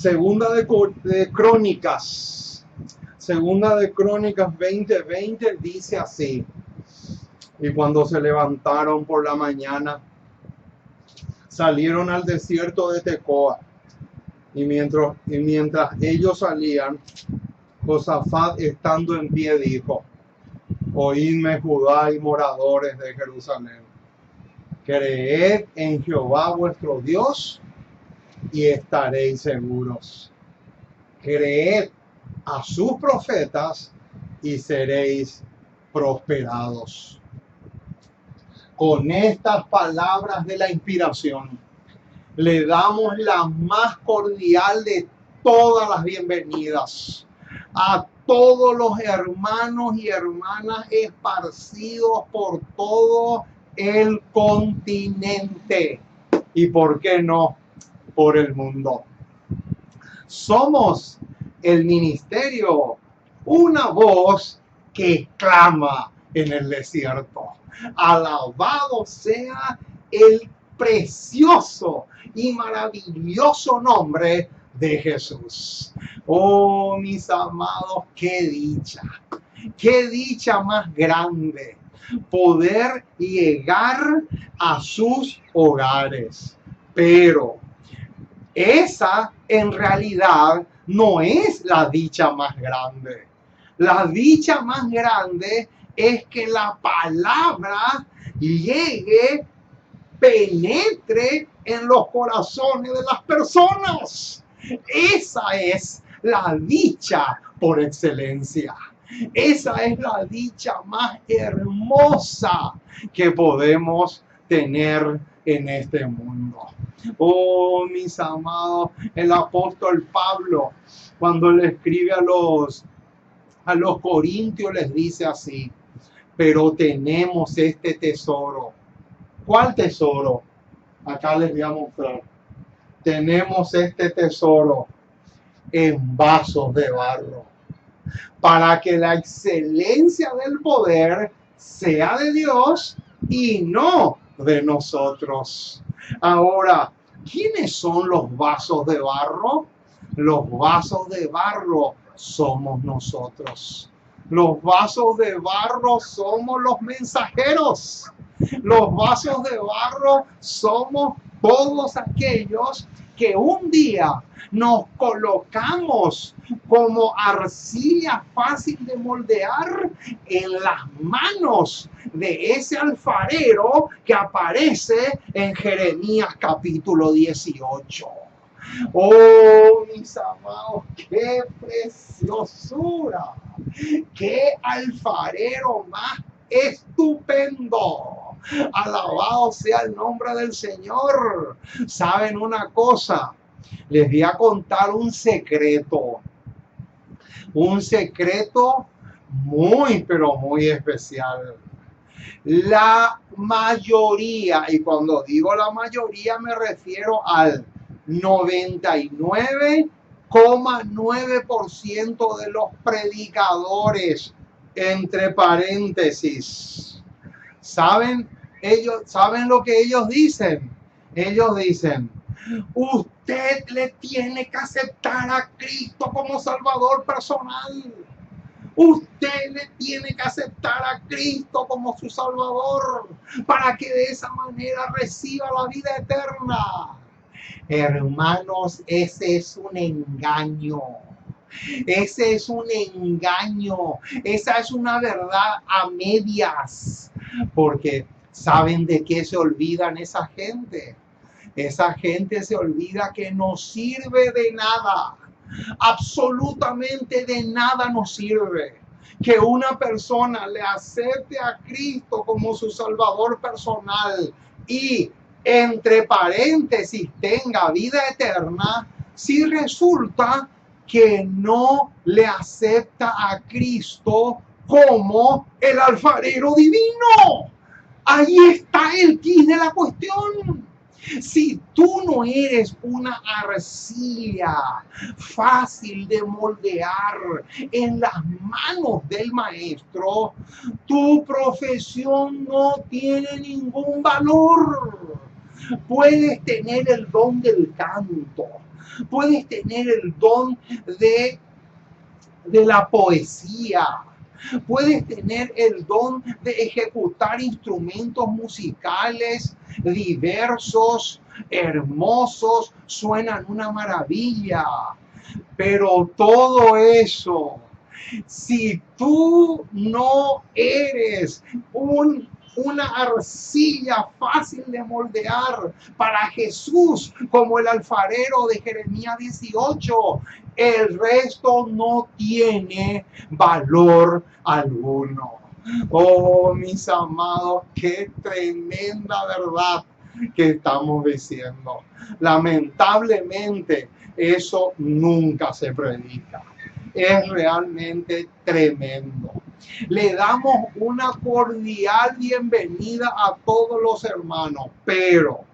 De Crónicas. Segunda de Crónicas 20:20 dice así. Y cuando se levantaron por la mañana, salieron al desierto de Tecoa. Y mientras ellos salían, Josafat, estando en pie, dijo: Oídme, Judá y moradores de Jerusalén. Creed en Jehová vuestro Dios y estaréis seguros. Creed a sus profetas y seréis prosperados. Con estas palabras de la inspiración, le damos la más cordial de todas las bienvenidas a todos los hermanos y hermanas esparcidos por todo el continente y, ¿por qué no?, por el mundo. Somos el ministerio, una voz que clama en el desierto. Alabado sea el precioso y maravilloso nombre de Jesús. Oh, mis amados, qué dicha más grande poder llegar a sus hogares. Pero esa en realidad no es la dicha más grande. La dicha más grande es que la palabra llegue, penetre en los corazones de las personas. Esa es la dicha por excelencia. Esa es la dicha más hermosa que podemos tener en este mundo. Oh, mis amados, el apóstol Pablo, cuando le escribe a los corintios, les dice así: pero tenemos este tesoro. ¿Cuál tesoro? Acá les voy a mostrar. Tenemos este tesoro en vasos de barro, para que la excelencia del poder sea de Dios y no de nosotros. Ahora, ¿quiénes son los vasos de barro? Los vasos de barro somos nosotros. Los vasos de barro somos los mensajeros. Los vasos de barro somos todos aquellos que un día nos colocamos como arcilla fácil de moldear en las manos de ese alfarero que aparece en Jeremías capítulo 18. Oh, mis amados, qué preciosura, qué alfarero más estupendo. Alabado sea el nombre del Señor. ¿Saben una cosa? Les voy a contar un secreto muy, pero muy especial. La mayoría, y cuando digo la mayoría me refiero al 99,9% de los predicadores, entre paréntesis, ¿saben lo que ellos dicen? Ellos dicen: usted le tiene que aceptar a Cristo como Salvador personal. Usted le tiene que aceptar a Cristo como su Salvador para que de esa manera reciba la vida eterna. Hermanos, ese es un engaño. Ese es un engaño. Esa es una verdad a medias. Porque ¿saben de qué se olvidan esa gente? Esa gente se olvida que no sirve de nada. Absolutamente de nada nos sirve que una persona le acepte a Cristo como su Salvador personal y, entre paréntesis, tenga vida eterna, si resulta que no le acepta a Cristo como el alfarero divino. Ahí está el quid de la cuestión. Si tú no eres una arcilla fácil de moldear en las manos del maestro, tu profesión no tiene ningún valor. Puedes tener el don del canto. Puedes tener el don de la poesía. Puedes tener el don de ejecutar instrumentos musicales diversos, hermosos, suenan una maravilla. Pero todo eso, si tú no eres una arcilla fácil de moldear para Jesús, como el alfarero de Jeremías 18, el resto no tiene valor alguno. Oh, mis amados, qué tremenda verdad que estamos diciendo. Lamentablemente, eso nunca se predica. Es realmente tremendo. Le damos una cordial bienvenida a todos los hermanos, pero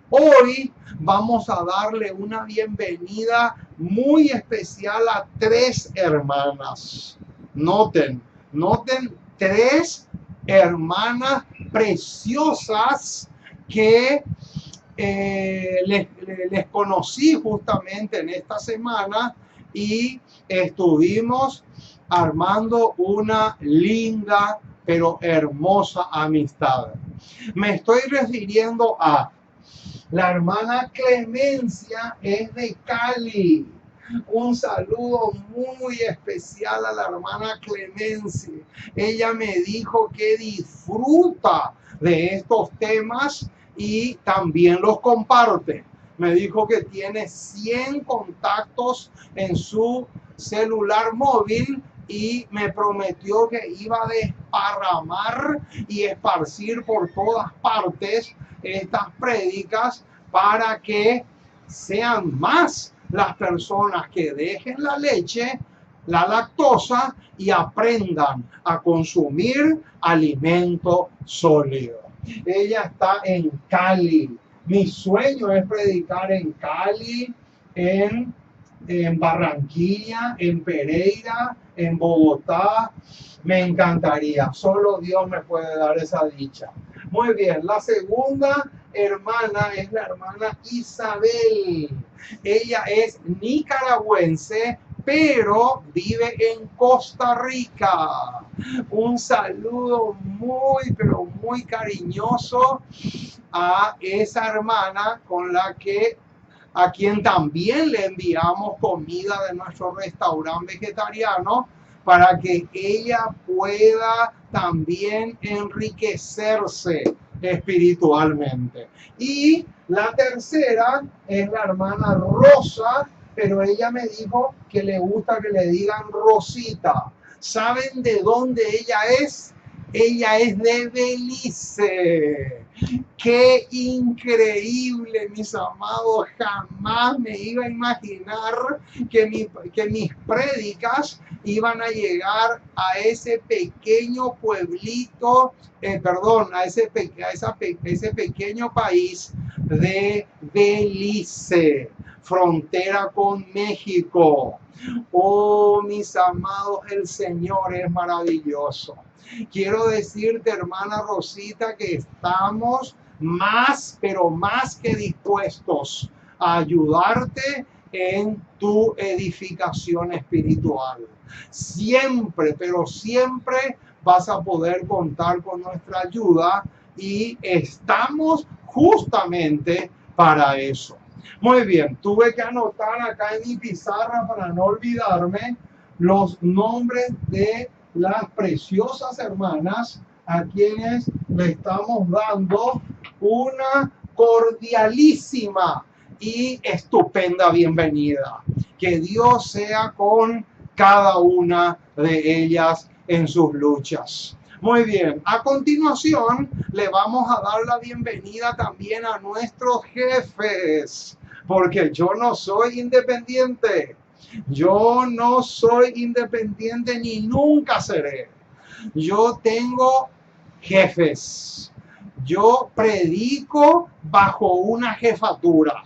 hoy vamos a darle una bienvenida muy especial a 3 hermanas. Noten 3 hermanas preciosas que les conocí justamente en esta semana y estuvimos armando una linda pero hermosa amistad. Me estoy refiriendo a la hermana Clemencia, es de Cali. Un saludo muy especial a la hermana Clemencia. Ella me dijo que disfruta de estos temas y también los comparte. Me dijo que tiene 100 contactos en su celular móvil y me prometió que iba a desparramar y esparcir por todas partes estas prédicas para que sean más las personas que dejen la leche, la lactosa y aprendan a consumir alimento sólido. Ella está en Cali. Mi sueño es predicar en Cali, en Barranquilla, en Pereira, en Bogotá. Me encantaría. Solo Dios me puede dar esa dicha. Muy bien. La segunda hermana es la hermana Isabel. Ella es nicaragüense, pero vive en Costa Rica. Un saludo muy, pero muy cariñoso a esa hermana a quien también le enviamos comida de nuestro restaurante vegetariano para que ella pueda también enriquecerse espiritualmente. Y la tercera es la hermana Rosa, pero ella me dijo que le gusta que le digan Rosita. ¿Saben de dónde ella es? Ella es de Belice. ¡Qué increíble, mis amados! Jamás me iba a imaginar que mis prédicas iban a llegar a ese pequeño pueblito, a ese pequeño país de Belice, frontera con México. Oh, mis amados, el Señor es maravilloso. Quiero decirte, hermana Rosita, que estamos más, pero más que dispuestos a ayudarte en tu edificación espiritual. Siempre, pero siempre vas a poder contar con nuestra ayuda y estamos justamente para eso. Muy bien, tuve que anotar acá en mi pizarra para no olvidarme los nombres de las preciosas hermanas a quienes le estamos dando una cordialísima y estupenda bienvenida. Que Dios sea con cada una de ellas en sus luchas. Muy bien, a continuación le vamos a dar la bienvenida también a nuestros jefes, porque yo no soy independiente. Yo no soy independiente ni nunca seré. Yo tengo jefes. Yo predico bajo una jefatura.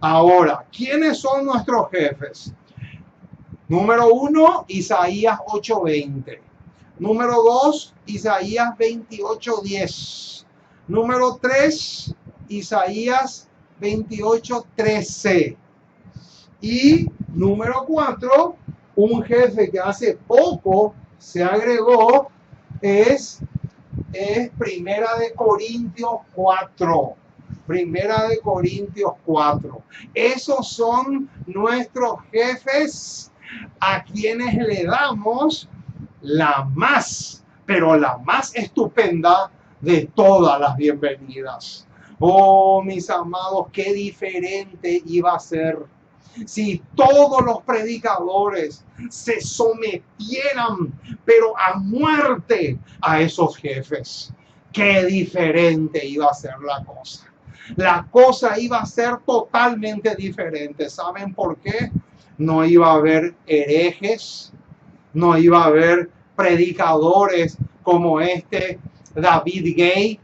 Ahora, ¿quiénes son nuestros jefes? Número 1, Isaías 8:20. Número 2, Isaías 28:10. Número 3, Isaías 28:13. Y número 4, un jefe que hace poco se agregó es Primera de Corintios 4. Primera de Corintios 4. Esos son nuestros jefes a quienes le damos la más, pero la más estupenda de todas las bienvenidas. Oh, mis amados, qué diferente iba a ser si todos los predicadores se sometieran, pero a muerte, a esos jefes. Qué diferente iba a ser la cosa. La cosa iba a ser totalmente diferente. ¿Saben por qué? No iba a haber herejes, no iba a haber predicadores como este David Gay,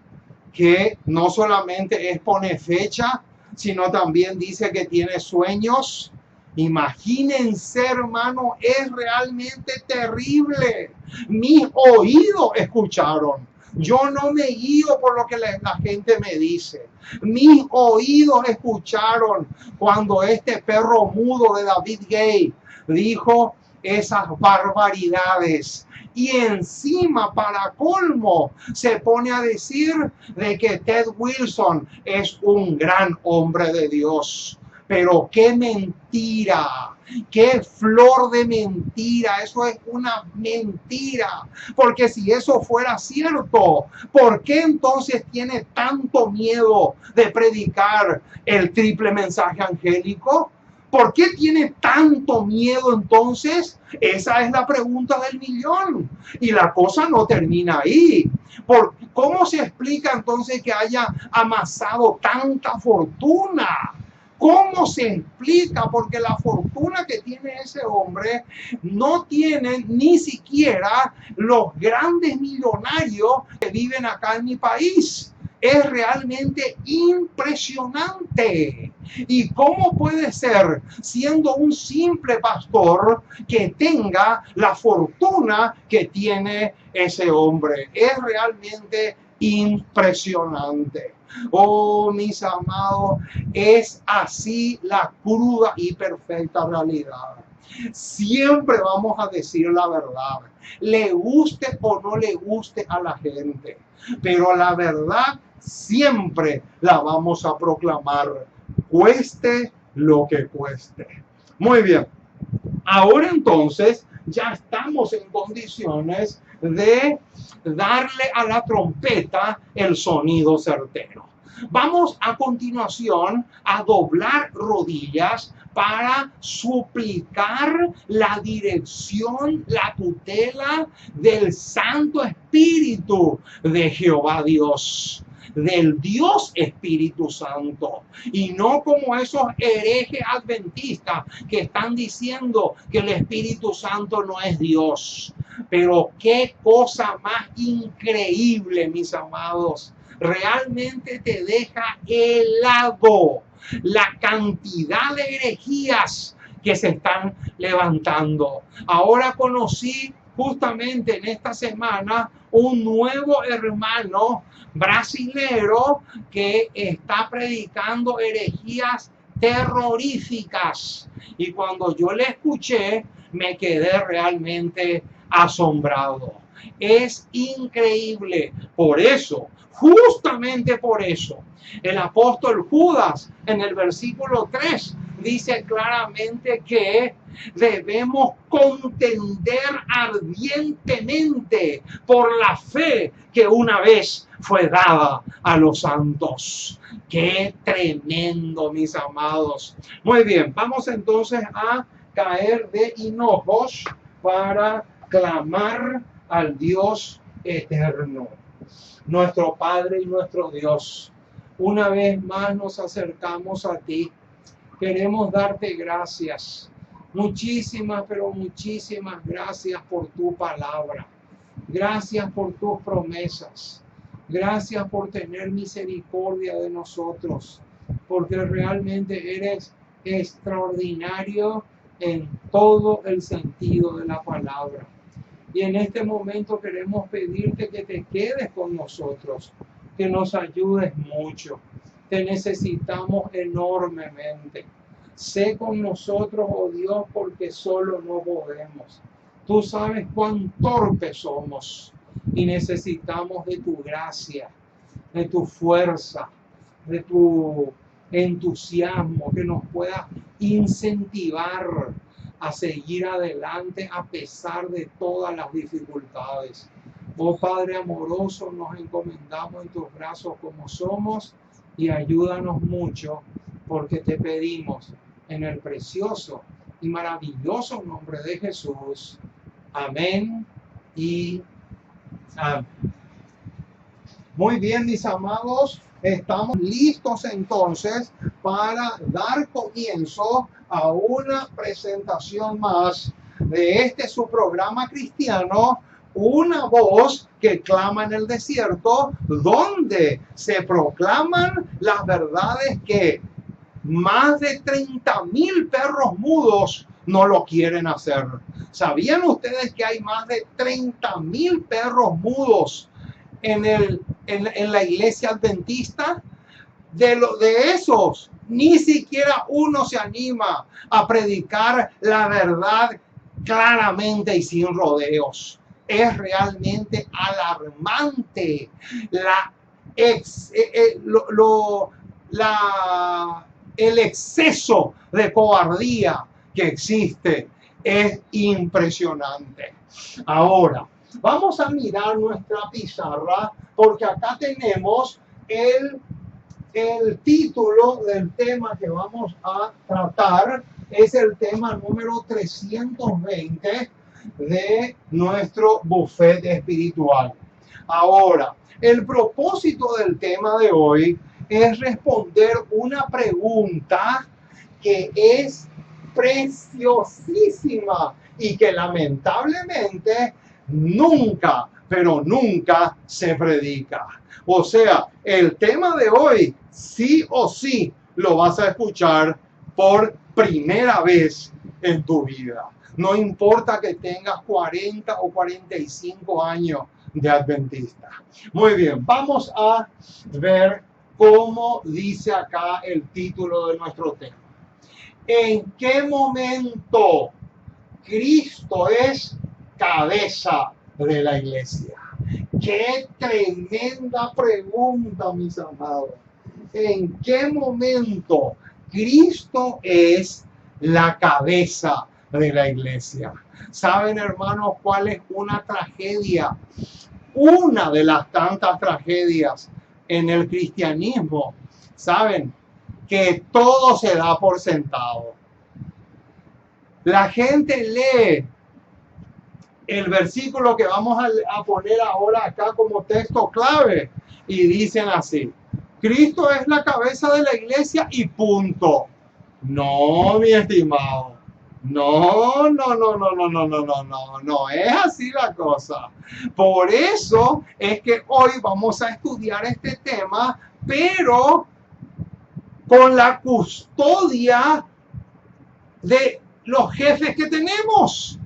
que no solamente expone fecha, sino también dice que tiene sueños. Imagínense, hermano, es realmente terrible. Mis oídos escucharon. Yo no me guío por lo que la gente me dice. Mis oídos escucharon cuando este perro mudo de David Gay dijo esas barbaridades. Y encima, para colmo, se pone a decir de que Ted Wilson es un gran hombre de Dios. Pero qué mentira, qué flor de mentira, eso es una mentira. Porque si eso fuera cierto, ¿por qué entonces tiene tanto miedo de predicar el triple mensaje angélico? ¿Por qué tiene tanto miedo entonces? Esa es la pregunta del millón. Y la cosa no termina ahí. ¿Cómo se explica entonces que haya amasado tanta fortuna? ¿Cómo se explica? Porque la fortuna que tiene ese hombre no tiene ni siquiera los grandes millonarios que viven acá en mi país. Es realmente impresionante. ¿Y cómo puede ser, siendo un simple pastor, que tenga la fortuna que tiene ese hombre? Es realmente impresionante. Oh, mis amados, es así la cruda y perfecta realidad. Siempre vamos a decir la verdad, le guste o no le guste a la gente, pero la verdad siempre la vamos a proclamar, cueste lo que cueste. Muy bien, ahora entonces ya estamos en condiciones de darle a la trompeta el sonido certero. Vamos a continuación a doblar rodillas para suplicar la dirección, la tutela del Santo Espíritu de Jehová Dios, del Dios Espíritu Santo, y no como esos herejes adventistas que están diciendo que el Espíritu Santo no es Dios. Pero qué cosa más increíble, mis amados. Realmente te deja helado la cantidad de herejías que se están levantando. Ahora conocí justamente en esta semana un nuevo hermano brasilero que está predicando herejías terroríficas. Y cuando yo le escuché, me quedé realmente asombrado. Es increíble. Por eso, justamente por eso, el apóstol Judas en el versículo 3 dice claramente que debemos contender ardientemente por la fe que una vez fue dada a los santos. Qué tremendo, mis amados. Muy bien, vamos entonces a caer de hinojos para clamar al Dios eterno, nuestro Padre y nuestro Dios. Una vez más nos acercamos a ti. Queremos darte gracias. Muchísimas, pero muchísimas gracias por tu palabra. Gracias por tus promesas. Gracias por tener misericordia de nosotros, porque realmente eres extraordinario en todo el sentido de la palabra. Y en este momento queremos pedirte que te quedes con nosotros, que nos ayudes mucho. Te necesitamos enormemente. Sé con nosotros, oh Dios, porque solo no podemos. Tú sabes cuán torpes somos y necesitamos de tu gracia, de tu fuerza, de tu entusiasmo, que nos pueda incentivar a seguir adelante a pesar de todas las dificultades. Oh Padre amoroso, nos encomendamos en tus brazos como somos y ayúdanos mucho, porque te pedimos en el precioso y maravilloso nombre de Jesús. Amén y amén. Muy bien, mis amados, estamos listos entonces para dar comienzo a una presentación más de este su programa cristiano, Una voz que clama en el desierto, donde se proclaman las verdades que más de 30,000 perros mudos no lo quieren hacer. ¿Sabían ustedes que hay más de 30,000 perros mudos en la iglesia adventista? De esos, ni siquiera uno se anima a predicar la verdad claramente y sin rodeos. Es realmente alarmante el exceso de cobardía que existe. Es impresionante. Ahora, vamos a mirar nuestra pizarra, porque acá tenemos el título del tema que vamos a tratar. Es el tema número 320 de nuestro buffet espiritual. Ahora, el propósito del tema de hoy es responder una pregunta que es preciosísima y que lamentablemente nunca, pero nunca se predica. O sea, el tema de hoy sí o sí lo vas a escuchar por primera vez en tu vida. No importa que tengas 40 o 45 años de adventista. Muy bien, vamos a ver cómo dice acá el título de nuestro tema. ¿En qué momento Cristo es cabeza de la iglesia? Qué tremenda pregunta, mis amados. ¿En qué momento Cristo es la cabeza de la iglesia? ¿Saben, hermanos, cuál es una tragedia? Una de las tantas tragedias en el cristianismo. ¿Saben? Que todo se da por sentado. La gente lee el versículo que vamos a poner ahora acá como texto clave y dicen así: Cristo es la cabeza de la iglesia y punto. No, mi estimado. No es así la cosa. Por eso es que hoy vamos a estudiar este tema, pero con la custodia de los jefes que tenemos.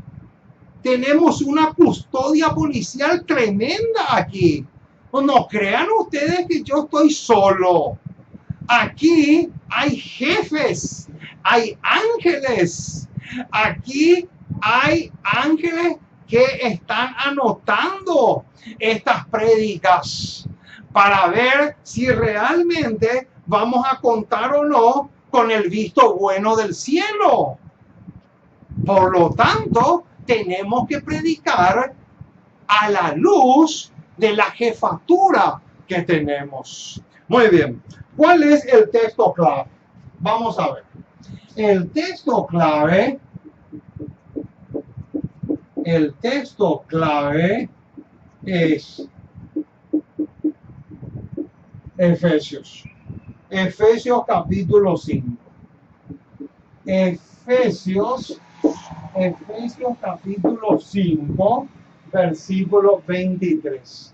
Tenemos una custodia policial tremenda aquí. No crean ustedes que yo estoy solo. Aquí hay jefes, hay ángeles. Aquí hay ángeles que están anotando estas prédicas para ver si realmente vamos a contar o no con el visto bueno del cielo. Por lo tanto, tenemos que predicar a la luz de la jefatura que tenemos. Muy bien, ¿cuál es el texto clave? Vamos a ver. El texto clave es Efesios. Efesios capítulo 5. Efesios capítulo 5, versículo 23.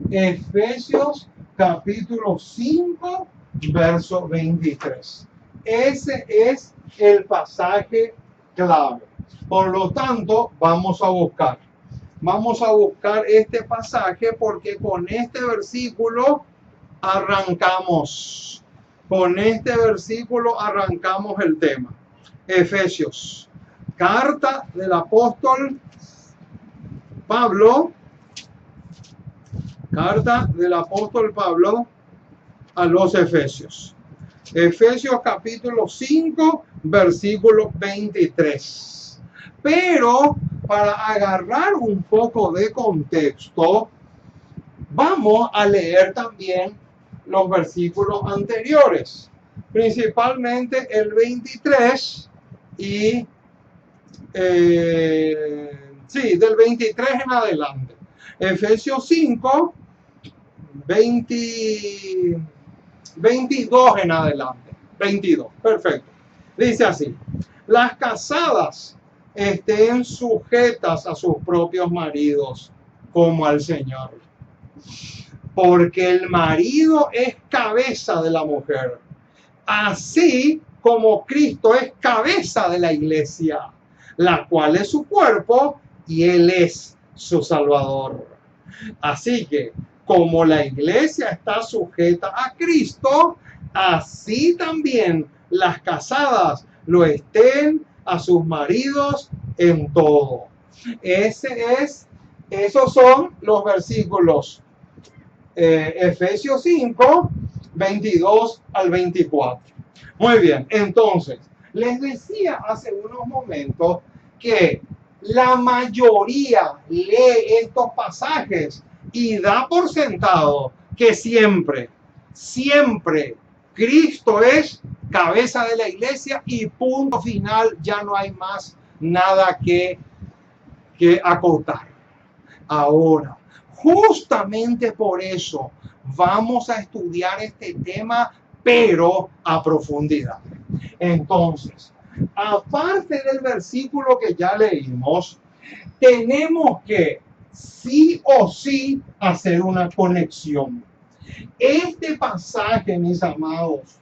Efesios capítulo 5, verso 23. Ese es el pasaje clave. Por lo tanto, vamos a buscar este pasaje, porque con este versículo arrancamos Con este versículo arrancamos el tema. Efesios, carta del apóstol Pablo, carta del apóstol Pablo a los Efesios. Efesios capítulo 5, versículo 23. Pero para agarrar un poco de contexto, vamos a leer también los versículos anteriores, principalmente el 23 y del 23 en adelante. Efesios 5, 22 en adelante. 22, perfecto. Dice así: las casadas estén sujetas a sus propios maridos como al Señor, porque el marido es cabeza de la mujer, así como Cristo es cabeza de la iglesia, la cual es su cuerpo y Él es su Salvador. Así que, como la iglesia está sujeta a Cristo, así también las casadas lo estén a sus maridos en todo. Esos son los versículos Efesios 5, 22 al 24. Muy bien, entonces, les decía hace unos momentos que la mayoría lee estos pasajes y da por sentado que siempre Cristo es cabeza de la iglesia y punto final, ya no hay más nada que acotar. Ahora, justamente por eso vamos a estudiar este tema, pero a profundidad. Entonces, aparte del versículo que ya leímos, tenemos que sí o sí hacer una conexión. Este pasaje, mis amados,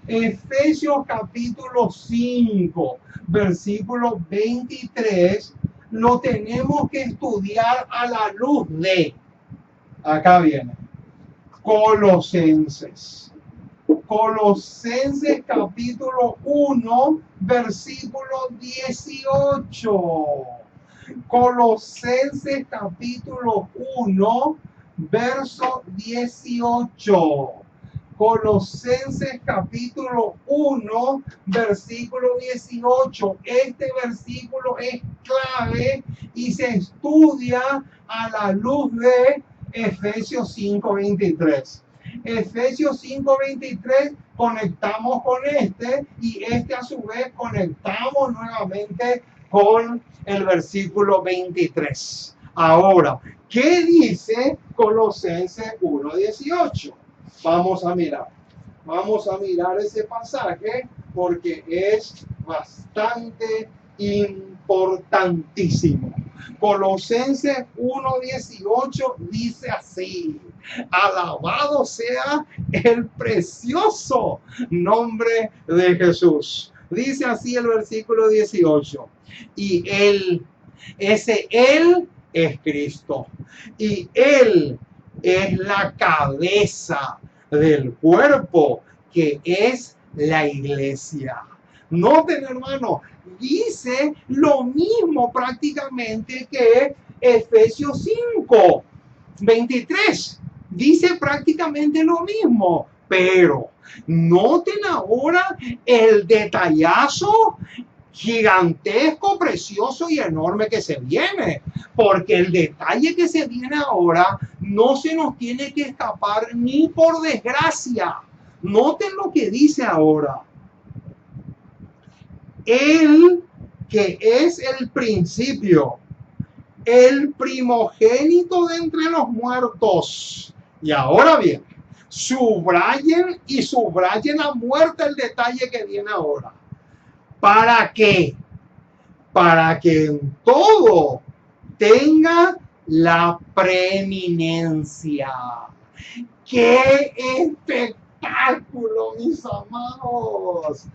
Efesios capítulo 5, versículo 23, lo tenemos que estudiar a la luz de, acá viene, Colosenses. Colosenses capítulo 1, versículo 18. Colosenses capítulo 1, verso 18. Colosenses capítulo 1, versículo 18. Este versículo es clave y se estudia a la luz de Efesios 5:23. Efesios 5:23 conectamos con este y este a su vez conectamos nuevamente con el versículo 23. Ahora, ¿qué dice Colosenses 1:18? Vamos a mirar ese pasaje porque es bastante importantísimo. Colosenses 1:18 dice así: alabado sea el precioso nombre de Jesús. Dice así el versículo 18. Y Él es Cristo. Y Él es la cabeza del cuerpo, que es la iglesia. Noten, hermano, dice lo mismo prácticamente que Efesios 5, 23. Dice prácticamente lo mismo, pero noten ahora el detallazo gigantesco, precioso y enorme que se viene, porque el detalle que se viene ahora no se nos tiene que escapar ni por desgracia. Noten lo que dice ahora: Él que es el principio, el primogénito de entre los muertos. Y ahora bien, subrayen a muerte el detalle que viene ahora. ¿Para qué? Para que en todo tenga la preeminencia. ¡Qué espectáculo, mis amados!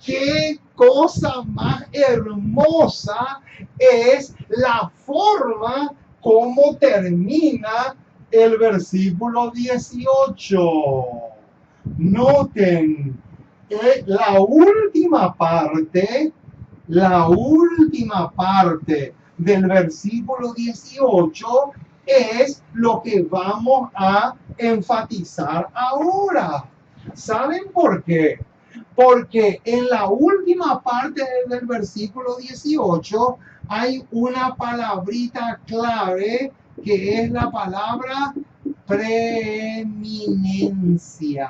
¡Qué cosa más hermosa es la forma como termina el versículo 18! Noten que la última parte del versículo 18 es lo que vamos a enfatizar ahora. ¿Saben por qué? Porque en la última parte del versículo 18 hay una palabrita clave que es la palabra preeminencia.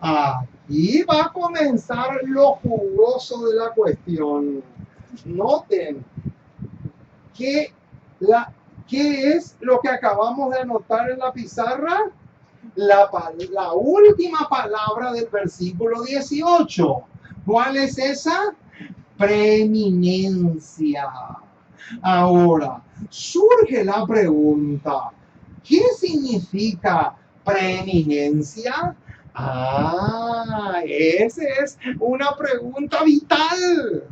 Aquí va a comenzar lo jugoso de la cuestión. Noten que ¿qué es lo que acabamos de anotar en la pizarra? La última palabra del versículo 18. ¿Cuál es esa? Preeminencia. Ahora, surge la pregunta, ¿qué significa preeminencia? Esa es una pregunta vital.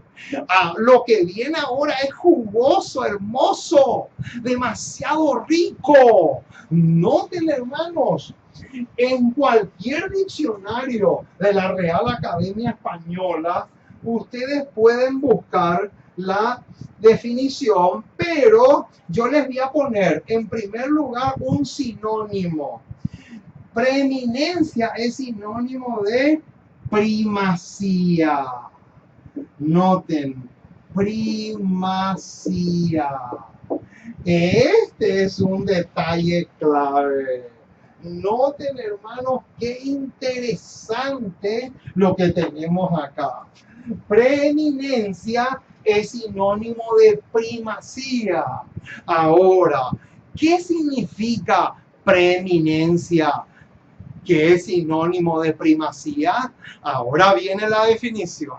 Lo que viene ahora es jugoso, hermoso, demasiado rico. Noten, hermanos, en cualquier diccionario de la Real Academia Española, ustedes pueden buscar la definición, pero yo les voy a poner en primer lugar un sinónimo. Preeminencia es sinónimo de primacía. Noten, primacía. Este es un detalle clave. Noten, hermanos, qué interesante lo que tenemos acá. Preeminencia es sinónimo de primacía. Ahora, ¿qué significa preeminencia? ¿Qué es sinónimo de primacía? Ahora viene la definición.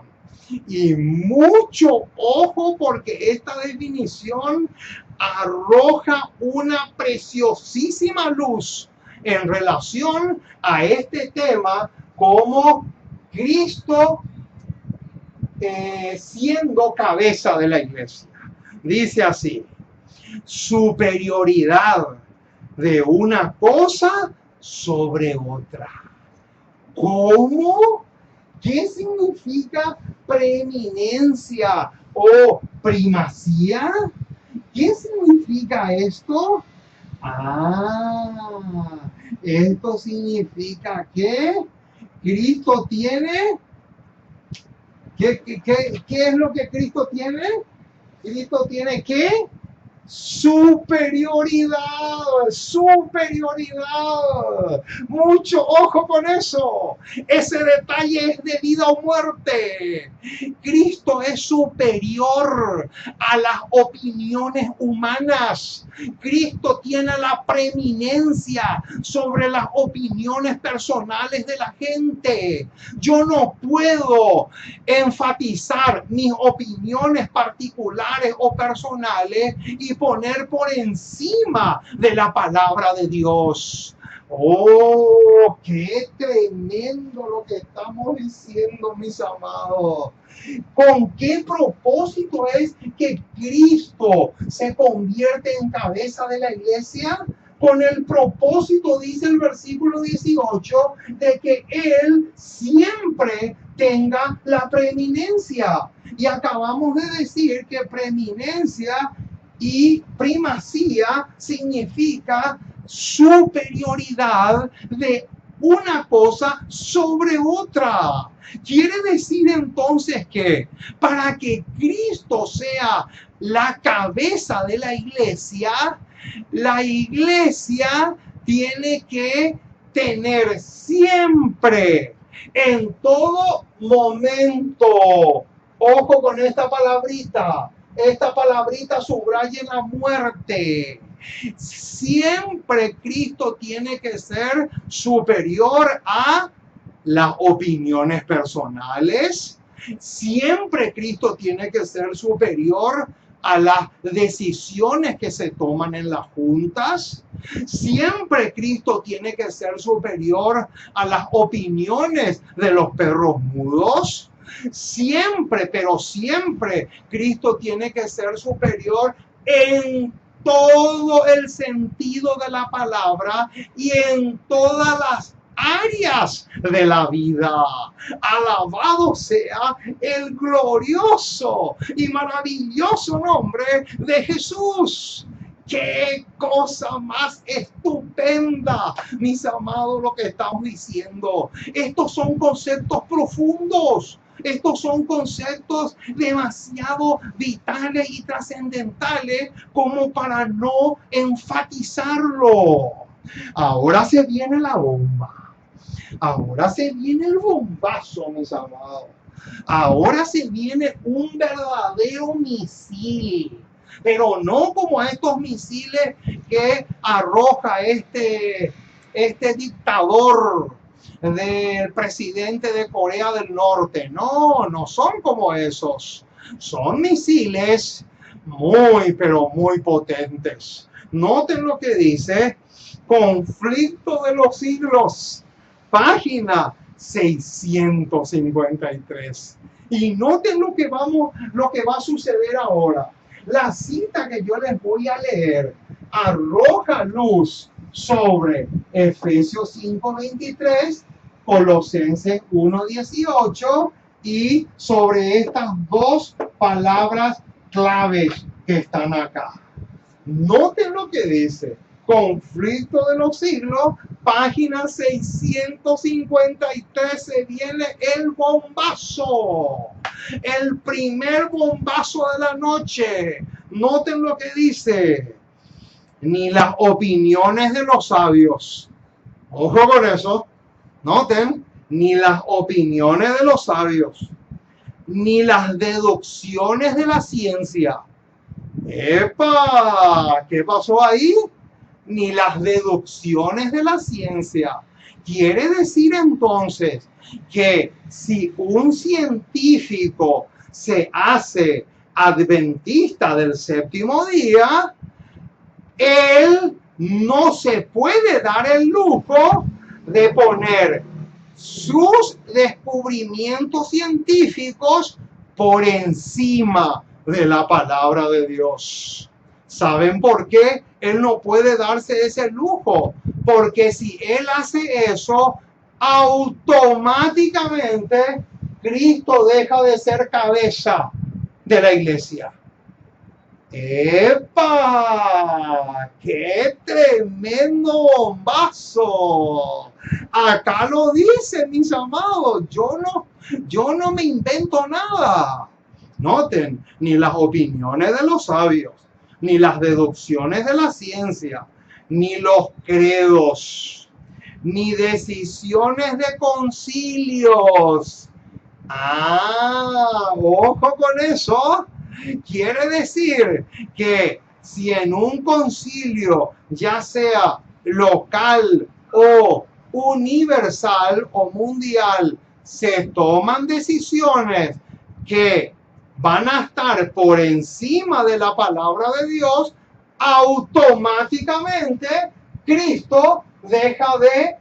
Y mucho ojo, porque esta definición arroja una preciosísima luz en relación a este tema, como Cristo siendo cabeza de la iglesia. Dice así: superioridad de una cosa sobre otra. ¿Cómo? ¿Qué significa preeminencia o primacía? ¿Qué significa esto? Esto significa que Cristo tiene... ¿Qué es lo que Cristo tiene? Cristo tiene ¿qué? Superioridad. Mucho ojo con eso. Ese detalle es de vida o muerte. Cristo es superior a las opiniones humanas. Cristo tiene la preeminencia sobre las opiniones personales de la gente. Yo no puedo enfatizar mis opiniones particulares o personales y poner por encima de la palabra de Dios. ¡Oh, qué tremendo lo que estamos diciendo, mis amados! ¿Con qué propósito es que Cristo se convierte en cabeza de la iglesia? Con el propósito, dice el versículo 18, de que Él siempre tenga la preeminencia. Y acabamos de decir que preeminencia y primacía significa superioridad de una cosa sobre otra. Quiere decir entonces que para que Cristo sea la cabeza de la iglesia tiene que tener siempre, en todo momento, ojo con esta palabrita subraya la muerte. Siempre Cristo tiene que ser superior a las opiniones personales. Siempre Cristo tiene que ser superior a las decisiones que se toman en las juntas. Siempre Cristo tiene que ser superior a las opiniones de los perros mudos. Siempre, pero siempre, Cristo tiene que ser superior en todo el sentido de la palabra y en todas las áreas de la vida. Alabado sea el glorioso y maravilloso nombre de Jesús. ¡Qué cosa más estupenda, mis amados, lo que estamos diciendo! Estos son conceptos profundos. Estos son conceptos demasiado vitales y trascendentales como para no enfatizarlo. Ahora se viene la bomba. Ahora se viene el bombazo, mis amados. Ahora se viene un verdadero misil. Pero no como a estos misiles que arroja este dictador del presidente de Corea del Norte. No, no son como esos. Son misiles muy, pero muy potentes. Noten lo que dice: conflicto de los siglos, página 653. Y noten lo que va a suceder ahora. La cita que yo les voy a leer arroja luz sobre Efesios 5:23, Colosenses 1:18 y sobre estas dos palabras claves que están acá. Noten lo que dice: conflicto de los siglos, página 653, se viene el bombazo. El primer bombazo de la noche. Noten lo que dice: ni las opiniones de los sabios. Ojo con eso. Noten, ni las opiniones de los sabios, ni las deducciones de la ciencia. ¡Epa! ¿Qué pasó ahí? Ni las deducciones de la ciencia. Quiere decir entonces que si un científico se hace adventista del séptimo día, él no se puede dar el lujo de poner sus descubrimientos científicos por encima de la palabra de Dios. ¿Saben por qué él no puede darse ese lujo? Porque si él hace eso, automáticamente Cristo deja de ser cabeza de la iglesia. ¡Epa! ¡Qué tremendo bombazo! Acá lo dice, mis amados. Yo no me invento nada. Noten, ni las opiniones de los sabios, ni las deducciones de la ciencia, ni los credos, ni decisiones de concilios. Ojo con eso. Quiere decir que si en un concilio, ya sea local o universal o mundial, se toman decisiones que van a estar por encima de la palabra de Dios, automáticamente Cristo deja de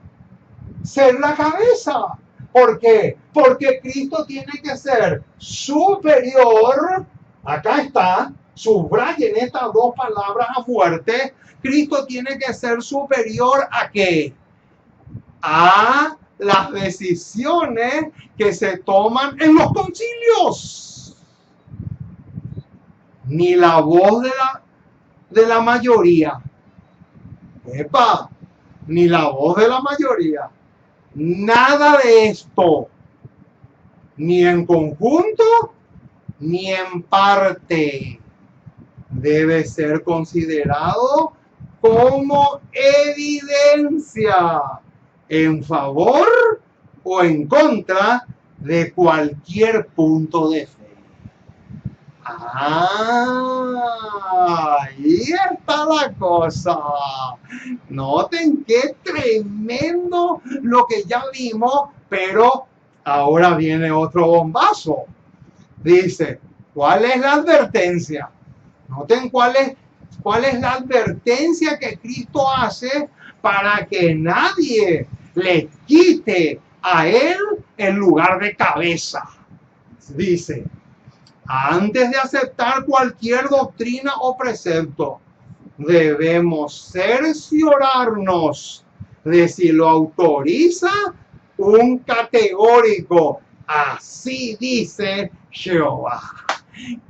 ser la cabeza. ¿Por qué? Porque Cristo tiene que ser superior. Acá está, subrayen estas dos palabras a fuerte. Cristo tiene que ser superior ¿a qué? A las decisiones que se toman en los concilios. Ni la voz de la mayoría. ¡Epa! Ni la voz de la mayoría. Nada de esto. Ni en conjunto, ni en parte, debe ser considerado como evidencia en favor o en contra de cualquier punto de fe. Ahí está la cosa. Noten qué tremendo lo que ya vimos, pero ahora viene otro bombazo. Dice, ¿cuál es la advertencia? Noten cuál es la advertencia que Cristo hace para que nadie le quite a él el lugar de cabeza. Dice, antes de aceptar cualquier doctrina o precepto, debemos cerciorarnos de si lo autoriza un categórico. Así dice Jehová.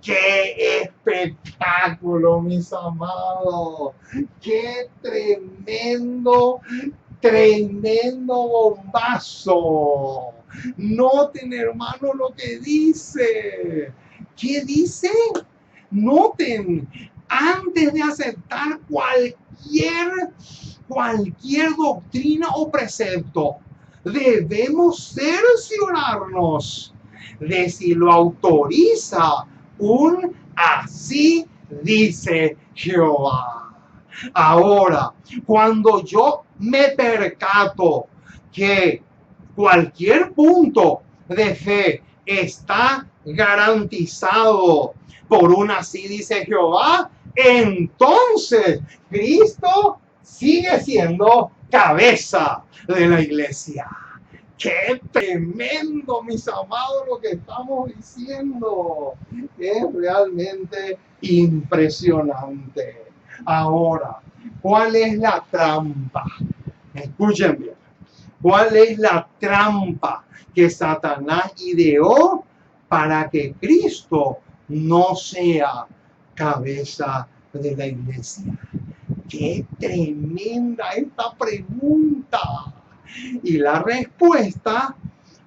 ¡Qué espectáculo, mis amados! ¡Qué tremendo bombazo! Noten, hermano, lo que dice. ¿Qué dice? Noten, antes de aceptar cualquier doctrina o precepto, debemos cerciorarnos de si lo autoriza un así dice Jehová. Ahora, cuando yo me percato que cualquier punto de fe está garantizado por un así dice Jehová, entonces Cristo sigue siendo cabeza de la iglesia. ¡Qué tremendo, mis amados, lo que estamos diciendo! Es realmente impresionante. Ahora, ¿cuál es la trampa? Escuchen bien. ¿Cuál es la trampa que Satanás ideó para que Cristo no sea cabeza de la iglesia? ¡Qué tremenda esta pregunta! Y la respuesta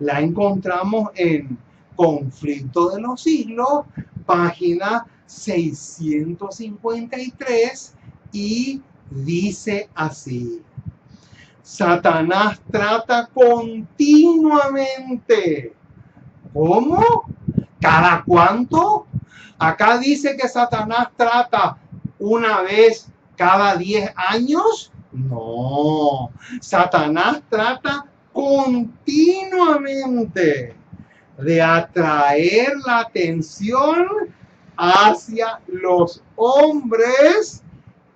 la encontramos en Conflicto de los Siglos, página 653, y dice así: Satanás trata continuamente. ¿Cómo? ¿Cada cuánto? Acá dice que Satanás trata una vez cada 10 años. No, Satanás trata continuamente de atraer la atención hacia los hombres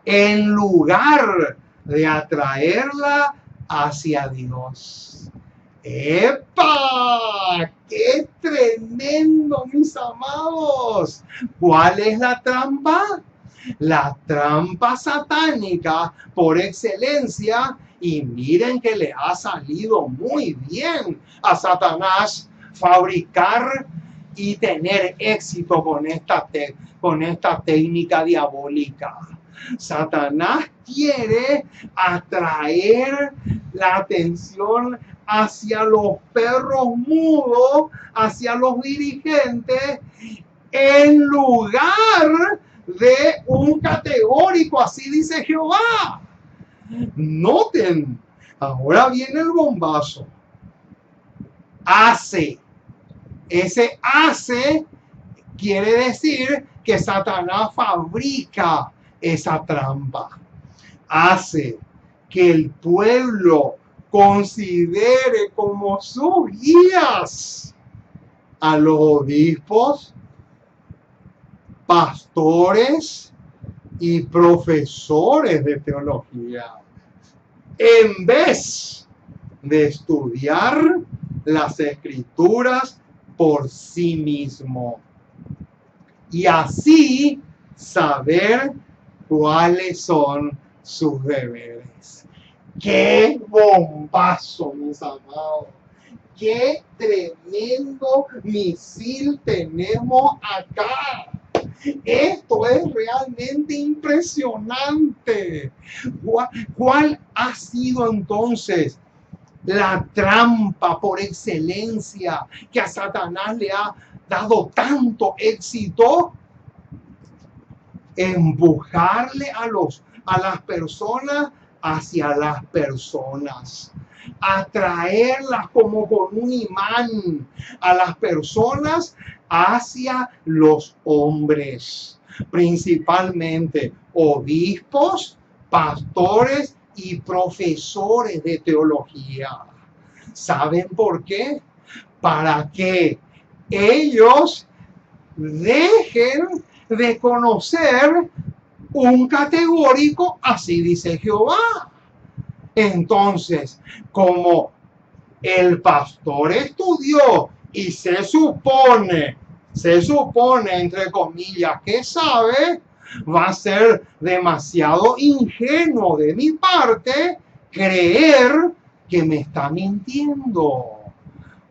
en lugar de atraerla hacia Dios. ¡Epa! ¡Qué tremendo, mis amados! ¿Cuál es la trampa? La trampa satánica por excelencia, y miren que le ha salido muy bien a Satanás fabricar y tener éxito con esta técnica diabólica. Satanás quiere atraer la atención hacia los perros mudos, hacia los dirigentes, en lugar de un categórico, así dice Jehová. Noten, ahora viene el bombazo. Hace. Ese hace quiere decir que Satanás fabrica esa trampa. Hace que el pueblo considere como sus guías a los obispos, pastores y profesores de teología, en vez de estudiar las escrituras por sí mismo y así saber cuáles son sus deberes. ¡Qué bombazo, mis amados! ¡Qué tremendo misil tenemos acá! Esto es realmente impresionante. ¿Cuál ha sido entonces la trampa por excelencia que a Satanás le ha dado tanto éxito? Empujarle a las personas hacia las personas, atraerlas como con un imán a las personas hacia los hombres, principalmente obispos, pastores y profesores de teología. ¿Saben por qué? Para que ellos dejen de conocer un categórico, así dice Jehová. Entonces, como el pastor estudió y se supone, entre comillas, que sabe, Va a ser demasiado ingenuo de mi parte creer que me está mintiendo.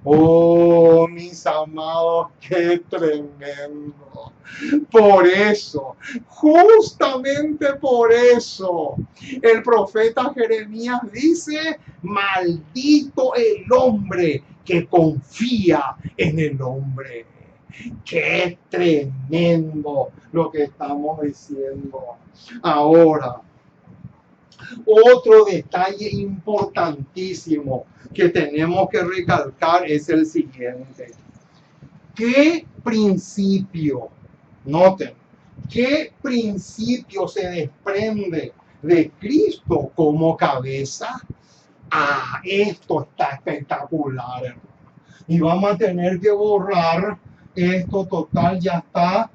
Oh, mis amados, qué tremendo. Por eso, justamente por eso, el profeta Jeremías dice, maldito el hombre que confía en el hombre. Qué tremendo lo que estamos diciendo. Ahora, otro detalle importantísimo que tenemos que recalcar es el siguiente. ¿Qué principio, noten, qué principio se desprende de Cristo como cabeza? Ah, esto está espectacular, hermano. Y vamos a tener que borrar esto total, ya está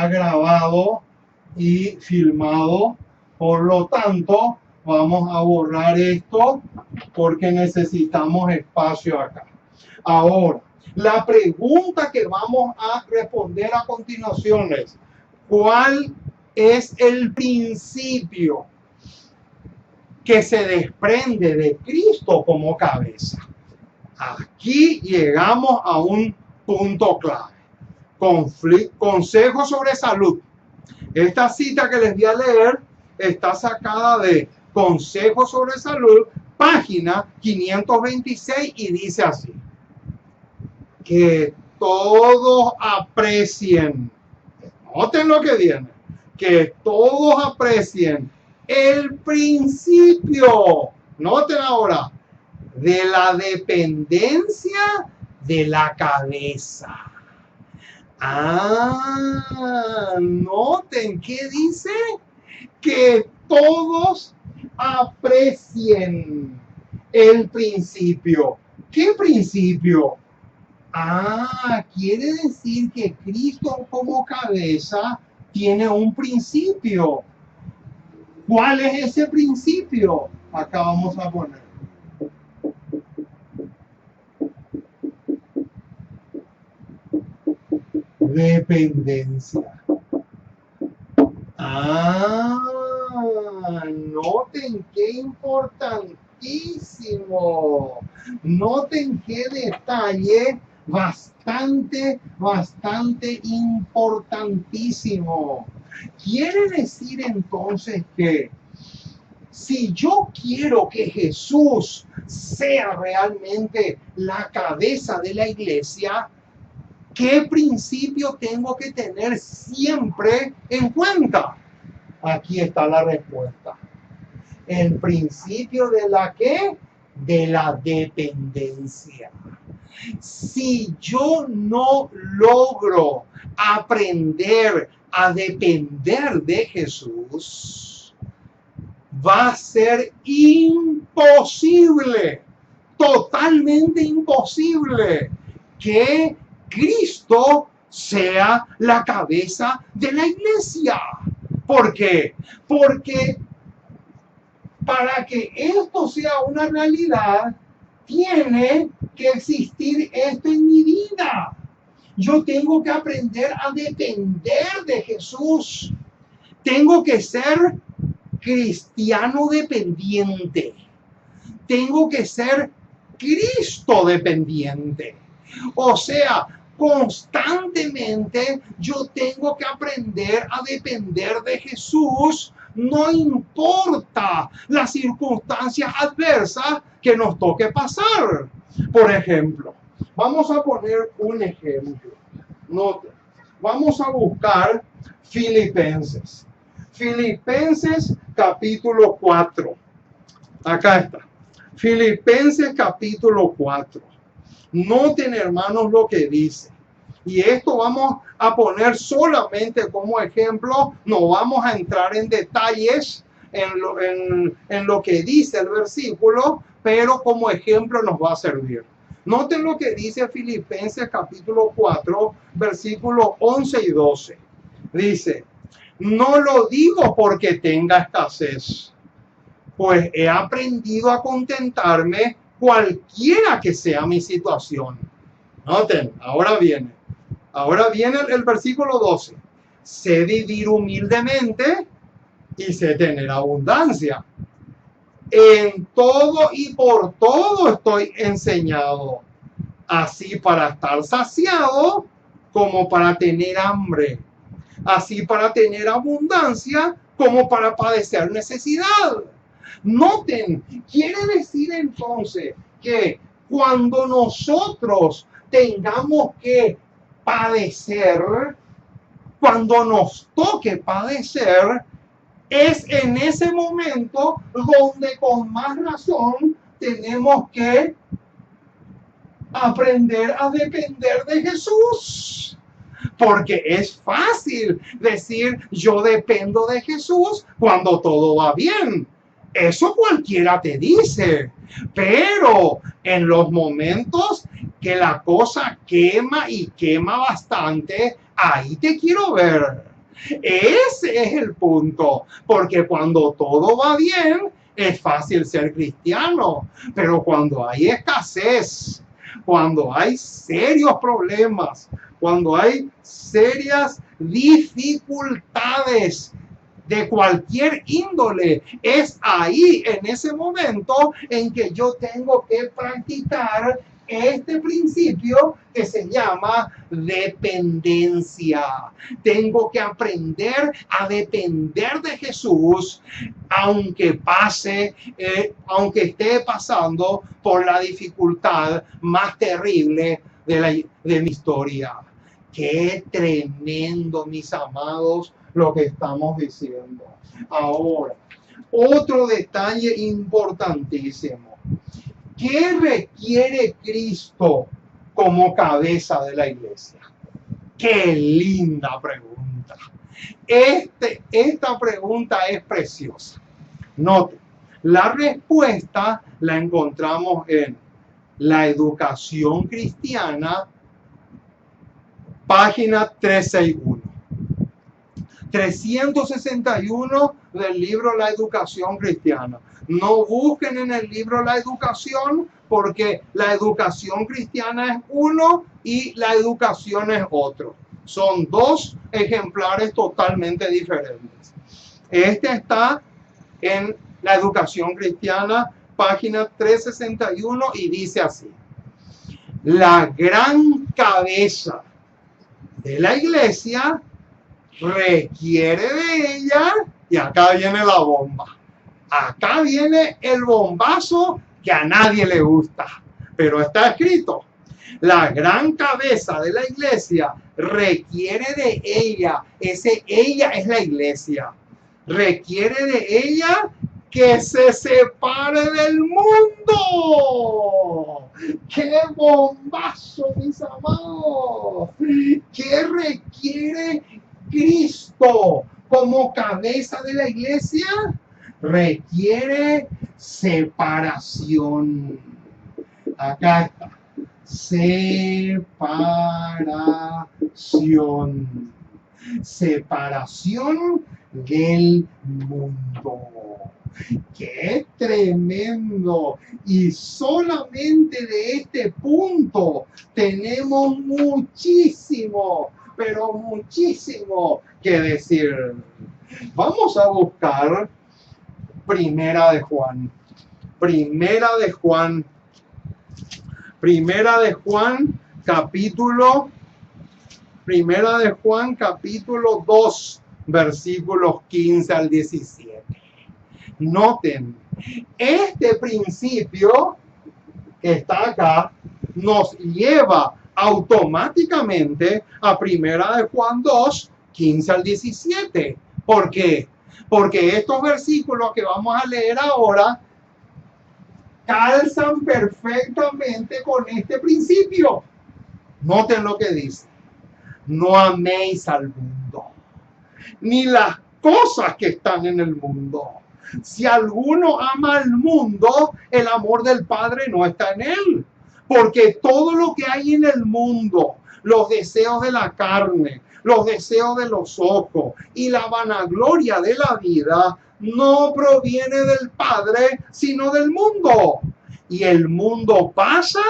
grabado y filmado. Por lo tanto, vamos a borrar esto porque necesitamos espacio acá. Ahora, la pregunta que vamos a responder a continuación es, ¿cuál es el principio que se desprende de Cristo como cabeza? Aquí llegamos a un punto clave. Consejo sobre salud. Esta cita que les voy a leer está sacada de Consejo sobre Salud, página 526, y dice así: que todos aprecien, noten lo que viene, que todos aprecien el principio, noten ahora, de la dependencia de la cabeza. Noten qué dice, que todos aprecien el principio. ¿Qué principio? Quiere decir que Cristo como cabeza tiene un principio. ¿Cuál es ese principio? Acá vamos a poner. Dependencia. Noten qué importantísimo. Noten qué detalle bastante importantísimo. Quiere decir entonces que si yo quiero que Jesús sea realmente la cabeza de la iglesia, ¿qué principio tengo que tener siempre en cuenta? Aquí está la respuesta. El principio de la ¿qué? De la dependencia. Si yo no logro aprender a depender de Jesús, va a ser imposible, totalmente imposible, que Cristo sea la cabeza de la iglesia. ¿Por qué? Porque para que esto sea una realidad, tiene que existir esto en mi vida. Yo tengo que aprender a depender de Jesús. Tengo que ser cristiano dependiente. Tengo que ser Cristo dependiente. O sea, constantemente yo tengo que aprender a depender de Jesús, no importa las circunstancias adversas que nos toque pasar. Por ejemplo, vamos a poner un ejemplo. Vamos a buscar Filipenses. Filipenses capítulo 4. Acá está. Filipenses capítulo 4. Noten, hermanos, lo que dice. Y esto vamos a poner solamente como ejemplo. No vamos a entrar en detalles en lo que dice el versículo, pero como ejemplo nos va a servir. Noten lo que dice Filipenses capítulo 4, versículos 11 y 12. Dice: no lo digo porque tenga escasez, pues he aprendido a contentarme cualquiera que sea mi situación. Noten, ahora viene el versículo 12. sé vivir humildemente y sé tener abundancia. En todo y por todo estoy enseñado, así para estar saciado como para tener hambre, así para tener abundancia como para padecer necesidad. Noten, quiere decir entonces que cuando nosotros tengamos que padecer, cuando nos toque padecer, es en ese momento donde con más razón tenemos que aprender a depender de Jesús. Porque es fácil decir yo dependo de Jesús cuando todo va bien. Eso cualquiera te dice. Pero en los momentos que la cosa quema y quema bastante, ahí te quiero ver. Ese es el punto. Porque cuando todo va bien, es fácil ser cristiano. Pero cuando hay escasez, cuando hay serios problemas, cuando hay serias dificultades de cualquier índole, es ahí, en ese momento, en que yo tengo que practicar este principio que se llama dependencia. Tengo que aprender a depender de Jesús, aunque pase, aunque esté pasando por la dificultad más terrible de mi historia. Qué tremendo, mis amados, lo que estamos diciendo. Ahora, otro detalle importantísimo. ¿Qué requiere Cristo como cabeza de la iglesia? Qué linda pregunta. Esta pregunta es preciosa. Note, la respuesta la encontramos en la educación cristiana, página 361. 361 del libro La Educación Cristiana. No busquen en el libro La Educación, porque la educación cristiana es uno y la educación es otro. Son dos ejemplares totalmente diferentes. Este está en La Educación Cristiana, página 361, y dice así: la gran cabeza de la iglesia requiere de ella, y acá viene la bomba. Acá viene el bombazo que a nadie le gusta, pero está escrito. La gran cabeza de la iglesia requiere de ella, ella es la iglesia, requiere de ella que se separe del mundo. ¡Qué bombazo, mis amados! ¿Qué requiere Cristo como cabeza de la iglesia? Requiere separación. Acá está. Separación. Separación del mundo. ¡Qué tremendo! Y solamente de este punto tenemos muchísimo, pero muchísimo que decir. Vamos a buscar Primera de Juan. Primera de Juan, capítulo 2, versículos 15 al 17. Noten, este principio que está acá nos lleva automáticamente a Primera de Juan 2, 15 al 17. ¿Por qué? Porque estos versículos que vamos a leer ahora calzan perfectamente con este principio. Noten lo que dice: no améis al mundo, ni las cosas que están en el mundo. Si alguno ama al mundo, el amor del Padre no está en él. Porque todo lo que hay en el mundo, los deseos de la carne, los deseos de los ojos y la vanagloria de la vida, no proviene del Padre, sino del mundo. Y el mundo pasa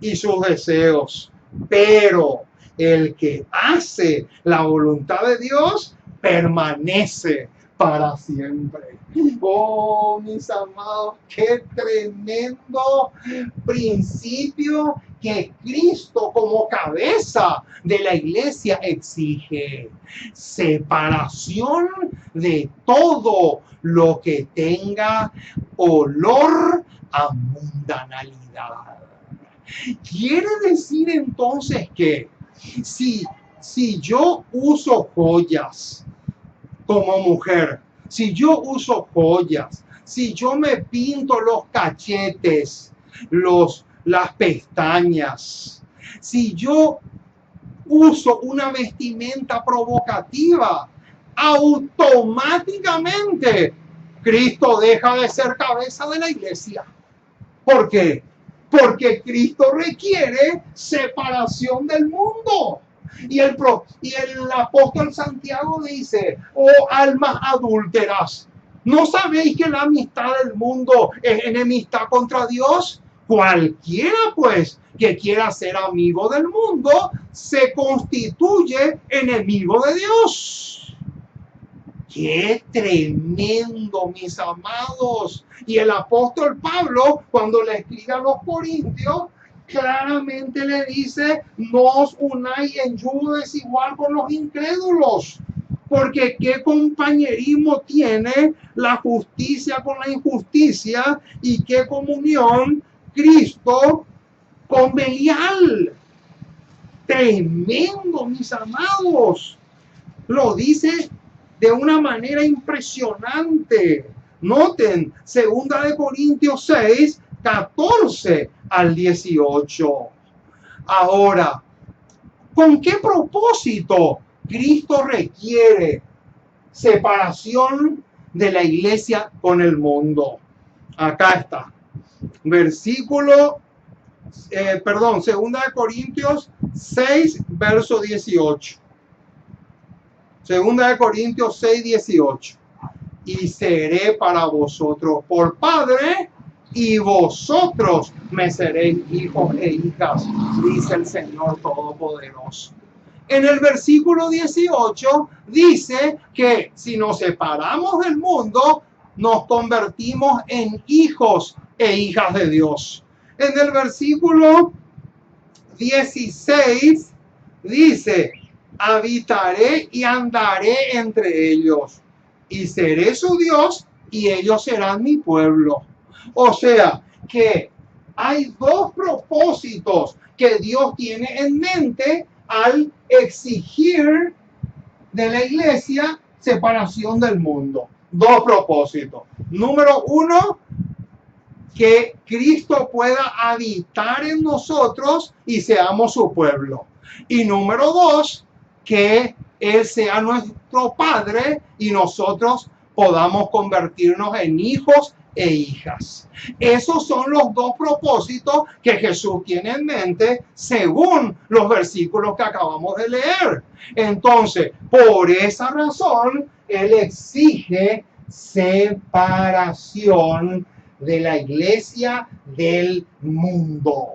y sus deseos. Pero El que hace la voluntad de Dios permanece para siempre. Oh, mis amados, qué tremendo principio que Cristo como cabeza de la iglesia exige. Separación de todo lo que tenga olor a mundanalidad. Quiere decir entonces que si yo uso joyas como mujer, si yo uso joyas, si yo me pinto los cachetes, las pestañas, si yo uso una vestimenta provocativa, automáticamente Cristo deja de ser cabeza de la iglesia. ¿Por qué? Porque Cristo requiere separación del mundo. Y el apóstol Santiago dice, oh almas adúlteras, ¿no sabéis que la amistad del mundo es enemistad contra Dios? Cualquiera pues que quiera ser amigo del mundo se constituye enemigo de Dios. ¡Qué tremendo, mis amados! Y el apóstol Pablo, cuando le escribe a los corintios, claramente le dice, no os unáis en yugo desigual con los incrédulos, porque qué compañerismo tiene la justicia con la injusticia y qué comunión Cristo con Belial. Tremendo, mis amados. Lo dice de una manera impresionante. Noten, 2 Corintios 6, 14 al 18. Ahora, ¿con qué propósito Cristo requiere separación de la iglesia con el mundo? Acá está. Versículo, 2 Corintios 6, verso 18. 2 Corintios 6, 18. Y seré para vosotros por padre, y vosotros me seréis hijos e hijas, dice el Señor Todopoderoso. En el versículo 18 dice que si nos separamos del mundo, nos convertimos en hijos e hijas de Dios. En el versículo 16 dice, habitaré y andaré entre ellos, y seré su Dios, y ellos serán mi pueblo. O sea, que hay dos propósitos que Dios tiene en mente al exigir de la iglesia separación del mundo. Dos propósitos. Número uno, que Cristo pueda habitar en nosotros y seamos su pueblo. Y número dos, que Él sea nuestro Padre y nosotros podamos convertirnos en hijos e hijas. Esos son los dos propósitos que Jesús tiene en mente según los versículos que acabamos de leer. Entonces, por esa razón, Él exige separación de la iglesia del mundo.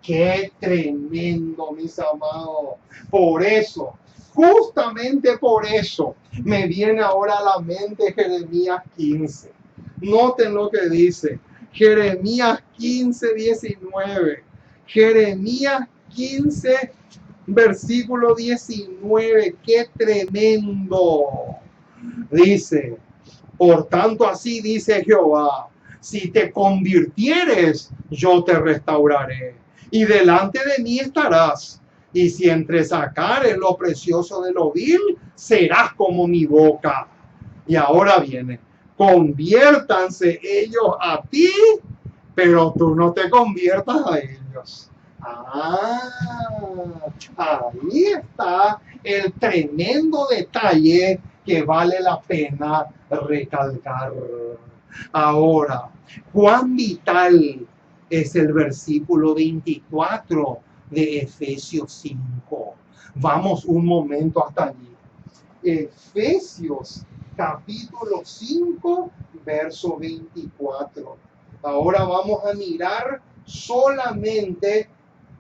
Qué tremendo, mis amados. Por eso, justamente por eso, me viene ahora a la mente Jeremías 15. Noten lo que dice. Jeremías 15, 19. Jeremías 15, versículo 19. Qué tremendo. Dice, por tanto así dice Jehová, si te convirtieres, yo te restauraré, y delante de mí estarás. Y si entresacares lo precioso de lo vil, serás como mi boca. Y ahora viene, conviértanse ellos a ti, pero tú no te conviertas a ellos. Ahí está el tremendo detalle que vale la pena recalcar. Ahora, cuán vital es el versículo 24 de Efesios 5. Vamos un momento hasta allí. Efesios capítulo 5, verso 24. Ahora vamos a mirar solamente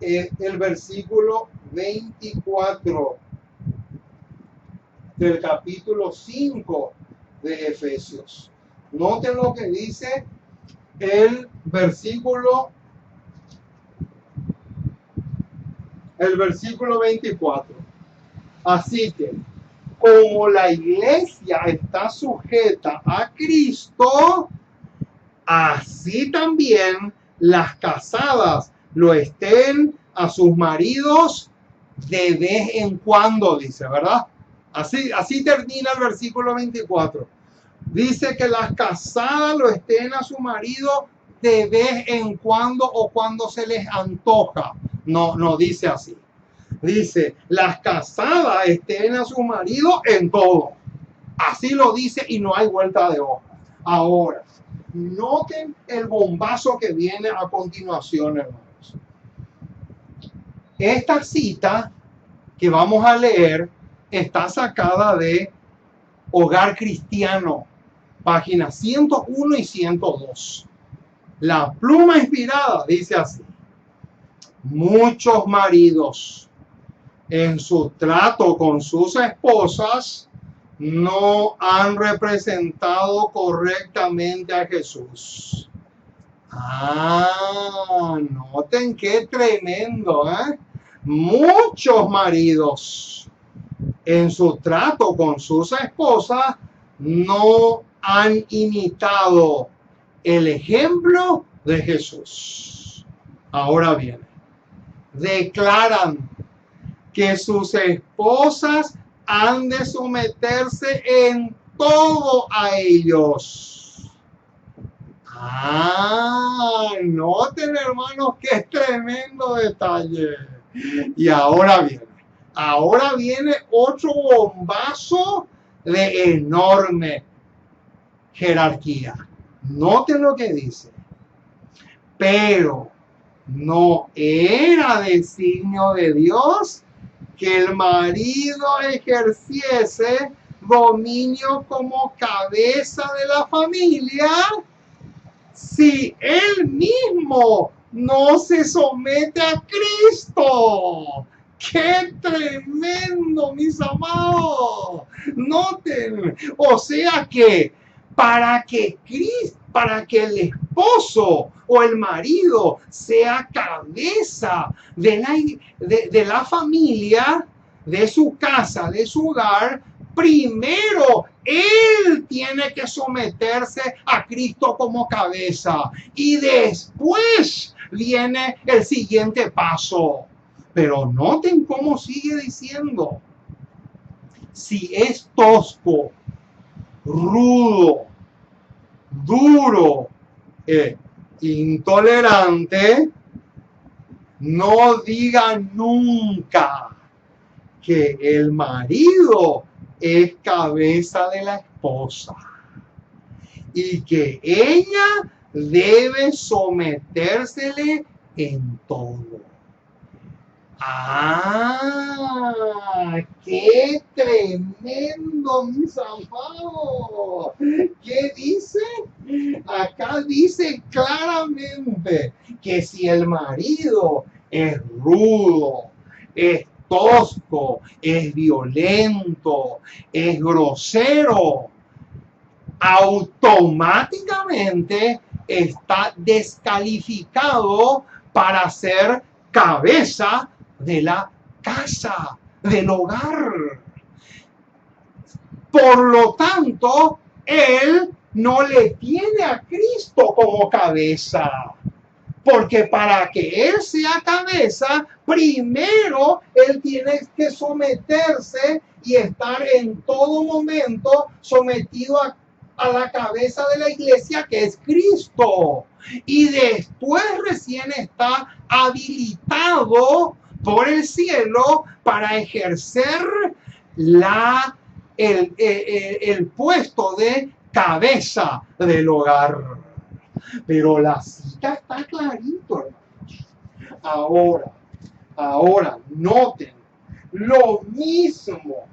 el versículo 24 del capítulo 5 de Efesios. Noten lo que dice el versículo 24. Así que, como la iglesia está sujeta a Cristo, así también las casadas lo estén a sus maridos de vez en cuando, dice, ¿verdad? Así termina el versículo 24. Dice que las casadas lo estén a su marido de vez en cuando o cuando se les antoja. No dice así. Dice, las casadas estén a su marido en todo. Así lo dice y no hay vuelta de hoja. Ahora, noten el bombazo que viene a continuación, hermanos. Esta cita que vamos a leer está sacada de Hogar Cristiano, páginas 101 y 102. La pluma inspirada dice así: muchos maridos en su trato con sus esposas no han representado correctamente a Jesús. Noten qué tremendo, ¿eh? Muchos maridos en su trato con sus esposas no han imitado el ejemplo de Jesús. Ahora bien, declaran que sus esposas han de someterse en todo a ellos. Noten, hermanos, qué tremendo detalle. Y ahora viene otro bombazo de enorme jerarquía. Noten lo que dice. Pero no era designio de Dios que el marido ejerciese dominio como cabeza de la familia si él mismo no se somete a Cristo. ¡Qué tremendo, mis amados! Noten, o sea que para que el esposo o el marido sea cabeza de la familia, de su casa, de su hogar, primero él tiene que someterse a Cristo como cabeza y después viene el siguiente paso. Pero noten cómo sigue diciendo: si es tosco, rudo, duro, intolerante, no diga nunca que el marido es cabeza de la esposa y que ella debe sometérsele en todo. ¡Qué tremendo, mis amados! ¿Qué dice? Acá dice claramente que si el marido es rudo, es tosco, es violento, es grosero, automáticamente está descalificado para ser cabeza de la casa, del hogar. Por lo tanto, él no le tiene a Cristo como cabeza. Porque para que él sea cabeza, primero él tiene que someterse y estar en todo momento sometido a la cabeza de la iglesia, que es Cristo. Y después recién está habilitado por el cielo para ejercer el puesto de cabeza del hogar. Pero la cita está clarito, hermanos. Ahora, noten, lo mismo,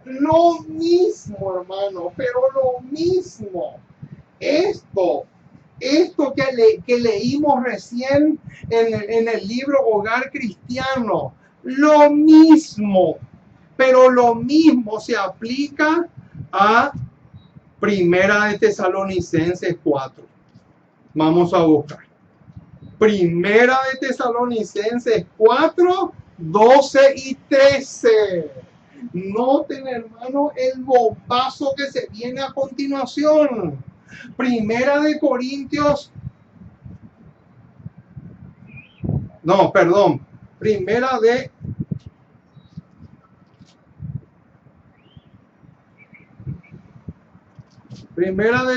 hermano, pero lo mismo. Esto esto que leímos recién en el libro Hogar Cristiano, lo mismo, pero lo mismo se aplica a Primera de Tesalonicenses 4. Vamos a buscar. Primera de Tesalonicenses 4, 12 y 13. Noten, hermano, el bombazo que se viene a continuación. Primera de Corintios. No, perdón. Primera de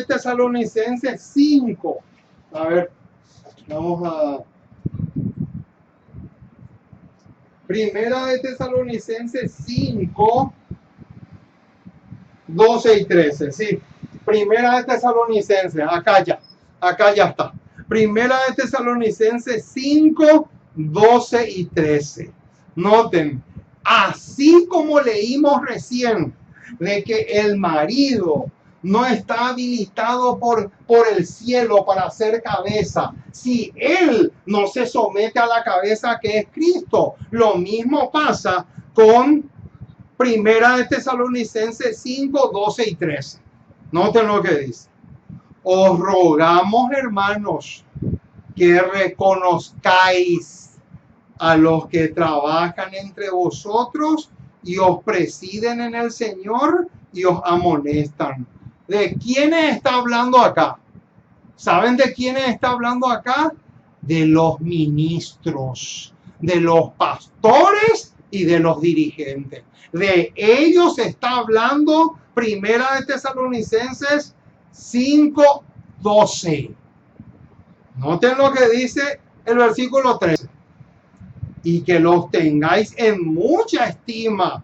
Tesalonicenses 5. A ver, vamos a... Primera de Tesalonicenses 5, 12 y 13. Sí, Primera de Tesalonicenses, acá ya está. Primera de Tesalonicenses 5, 12 y 13. Noten, así como leímos recién de que el marido no está habilitado por el cielo para ser cabeza. Si él no se somete a la cabeza que es Cristo, lo mismo pasa con Primera de Tesalonicenses 5, 12 y 13. Noten lo que dice. Os rogamos, hermanos, que reconozcáis a los que trabajan entre vosotros y os presiden en el Señor y os amonestan. ¿De quiénes está hablando acá? ¿Saben de quiénes está hablando acá? De los ministros, de los pastores y de los dirigentes. De ellos está hablando Primera de Tesalonicenses 5, 12. Noten lo que dice el versículo 13. Y que los tengáis en mucha estima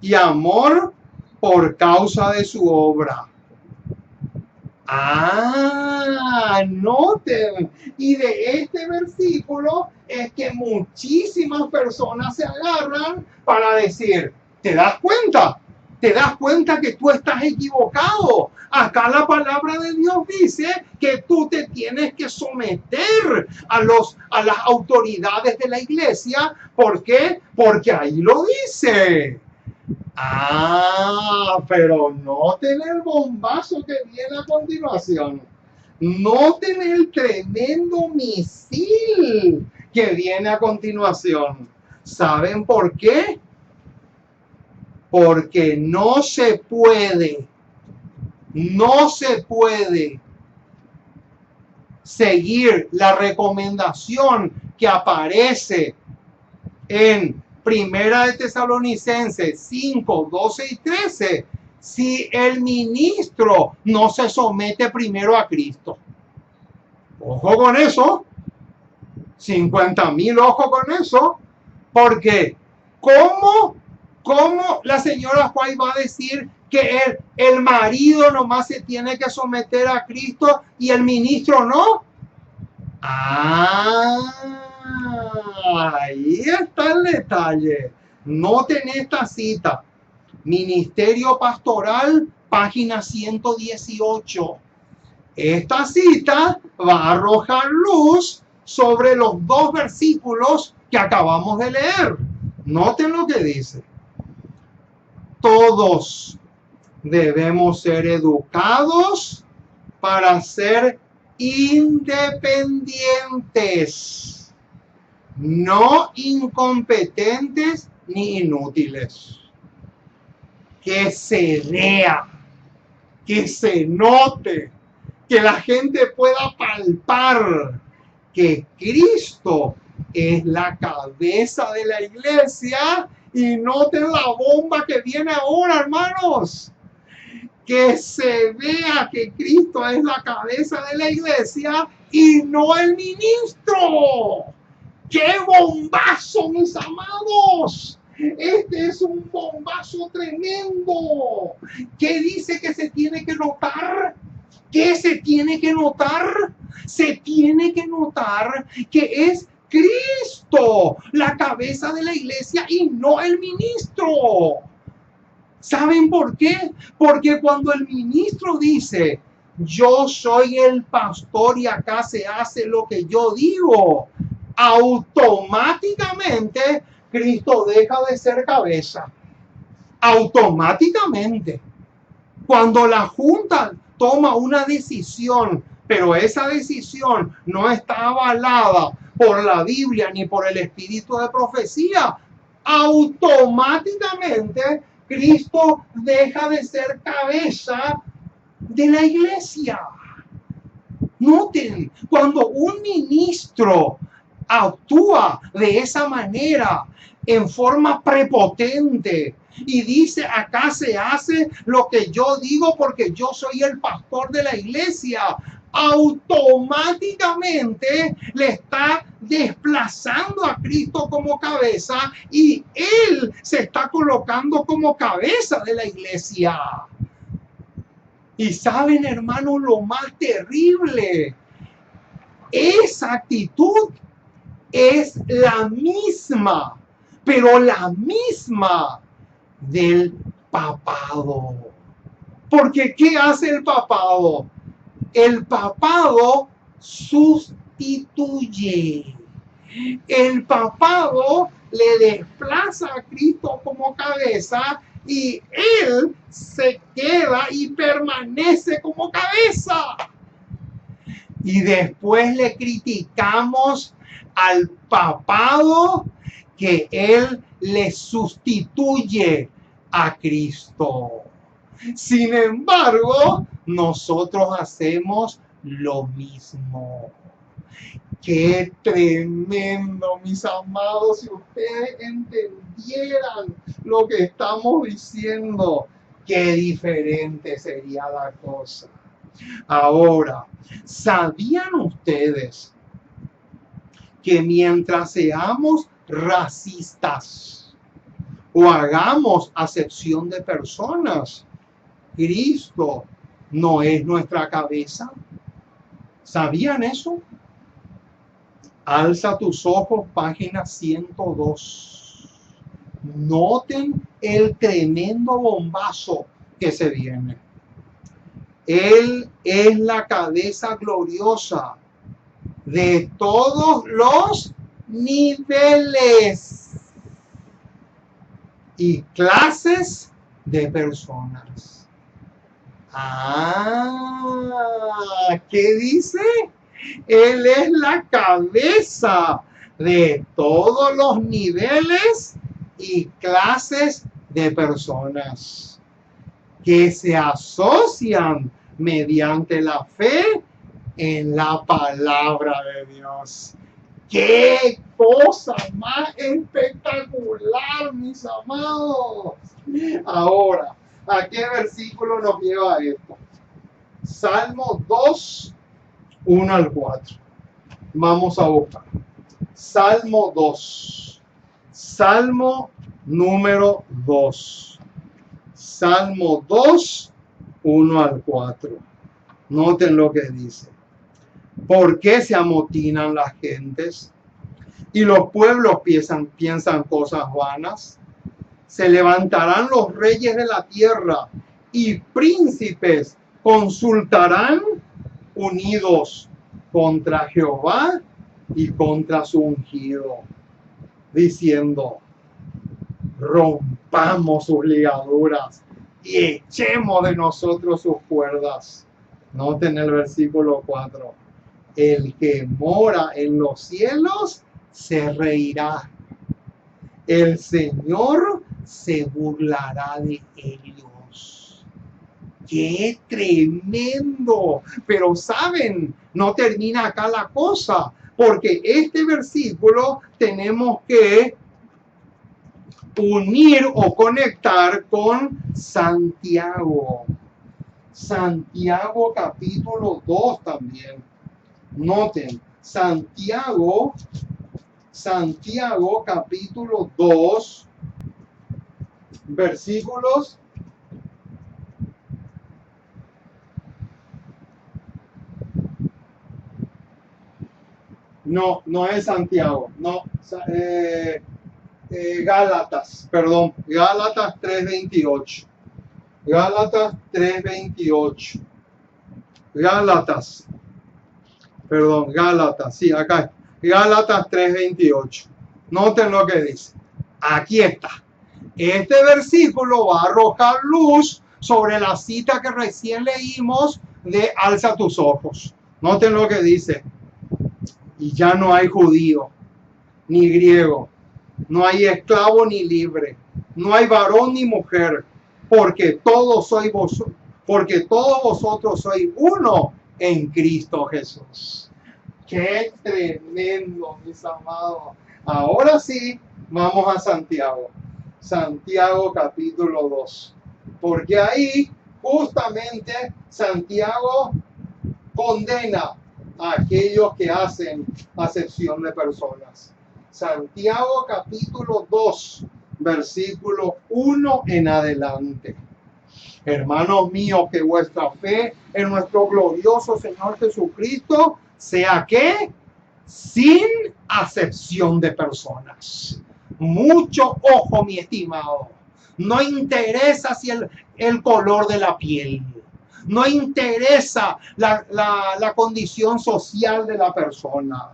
y amor por causa de su obra. Noten. Y de este versículo es que muchísimas personas se agarran para decir, ¿te das cuenta? ¿Te das cuenta que tú estás equivocado? Acá la palabra de Dios dice que tú te tienes que someter a las autoridades de la iglesia. ¿Por qué? Porque ahí lo dice. Pero noten el bombazo que viene a continuación. Noten el tremendo misil que viene a continuación. ¿Saben por qué? Porque no se puede seguir la recomendación que aparece en Primera de Tesalonicenses 5, 12 y 13 si el ministro no se somete primero a Cristo. Ojo con eso. 50,000 ojo con eso. Porque ¿cómo la señora White va a decir que el marido nomás se tiene que someter a Cristo y el ministro no? Ahí está el detalle. Noten esta cita. Ministerio Pastoral, página 118. Esta cita va a arrojar luz sobre los dos versículos que acabamos de leer. Noten lo que dice. Todos debemos ser educados para ser independientes, no incompetentes ni inútiles. Que se vea, que se note, que la gente pueda palpar que Cristo es la cabeza de la iglesia. Y noten la bomba que viene ahora, hermanos. Que se vea que Cristo es la cabeza de la iglesia y no el ministro. ¡Qué bombazo, mis amados! Este es un bombazo tremendo. ¿Qué dice que se tiene que notar? ¿Qué se tiene que notar? Se tiene que notar que es Cristo la cabeza de la iglesia y no el ministro. ¿Saben por qué? Porque cuando el ministro dice, yo soy el pastor y acá se hace lo que yo digo, automáticamente Cristo deja de ser cabeza. Automáticamente. Cuando la Junta toma una decisión, pero esa decisión no está avalada por la Biblia ni por el espíritu de profecía, automáticamente Cristo deja de ser cabeza de la iglesia. Noten, cuando un ministro actúa de esa manera, en forma prepotente, y dice, acá se hace lo que yo digo porque yo soy el pastor de la iglesia, automáticamente le está desplazando a Cristo como cabeza y él se está colocando como cabeza de la iglesia. Y saben, hermano, lo más terrible, esa actitud es la misma, pero la misma del papado. Porque ¿qué hace el papado? El papado sustituye. El papado le desplaza a Cristo como cabeza y él se queda y permanece como cabeza. Y después le criticamos al papado que él le sustituye a Cristo. Sin embargo, nosotros hacemos lo mismo. Qué tremendo, mis amados, si ustedes entendieran lo que estamos diciendo, qué diferente sería la cosa. Ahora, ¿sabían ustedes que mientras seamos racistas o hagamos acepción de personas, Cristo no es nuestra cabeza? ¿Sabían eso? Alza tus ojos, página 102. Noten el tremendo bombazo que se viene. Él es la cabeza gloriosa de todos los niveles y clases de personas. ¿Qué dice? Él es la cabeza de todos los niveles y clases de personas que se asocian mediante la fe en la palabra de Dios. ¡Qué cosa más espectacular, mis amados! Ahora, ¿a qué versículo nos lleva esto? Salmo 2, 1 al 4. Vamos a buscar. Salmo 2. Salmo número 2. Salmo 2, 1 al 4. Noten lo que dice. ¿Por qué se amotinan las gentes y los pueblos piensan cosas vanas? Se levantarán los reyes de la tierra y príncipes consultarán unidos contra Jehová y contra su ungido, diciendo, rompamos sus ligaduras y echemos de nosotros sus cuerdas. Noten el versículo 4. El que mora en los cielos se reirá. El Señor se burlará de ellos. ¡Qué tremendo! Pero saben, no termina acá la cosa, porque este versículo tenemos que unir o conectar con Santiago. Santiago capítulo 2 también. Noten, Santiago capítulo 2, versículos no es Santiago, no, Gálatas, perdón, Gálatas 3:28. Gálatas 3:28. Gálatas, Gálatas, sí, acá, Gálatas 3:28. Noten lo que dice. Aquí está. Este versículo va a arrojar luz sobre la cita que recién leímos de alza tus ojos. Noten lo que dice. Y ya no hay judío, ni griego, no hay esclavo ni libre, no hay varón ni mujer, porque todos vosotros sois uno en Cristo Jesús. Qué tremendo, mis amados. Ahora sí, vamos a Santiago. Santiago capítulo 2. Porque ahí justamente Santiago condena a aquellos que hacen acepción de personas. Santiago capítulo 2, versículo 1 en adelante. Hermanos míos, que vuestra fe en nuestro glorioso Señor Jesucristo sea que sin acepción de personas. Mucho ojo, mi estimado. No interesa si el color de la piel. No interesa la condición social de la persona.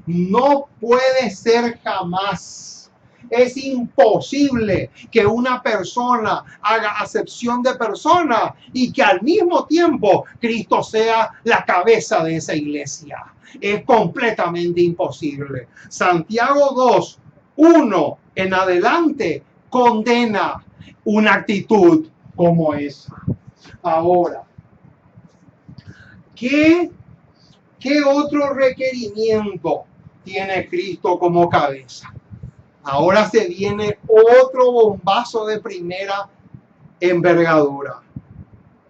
No puede ser jamás. Es imposible que una persona haga acepción de persona y que al mismo tiempo Cristo sea la cabeza de esa iglesia. Es completamente imposible. Santiago 2, 1 en adelante condena una actitud como esa. Ahora, ¿qué otro requerimiento tiene Cristo como cabeza? Ahora se viene otro bombazo de primera envergadura.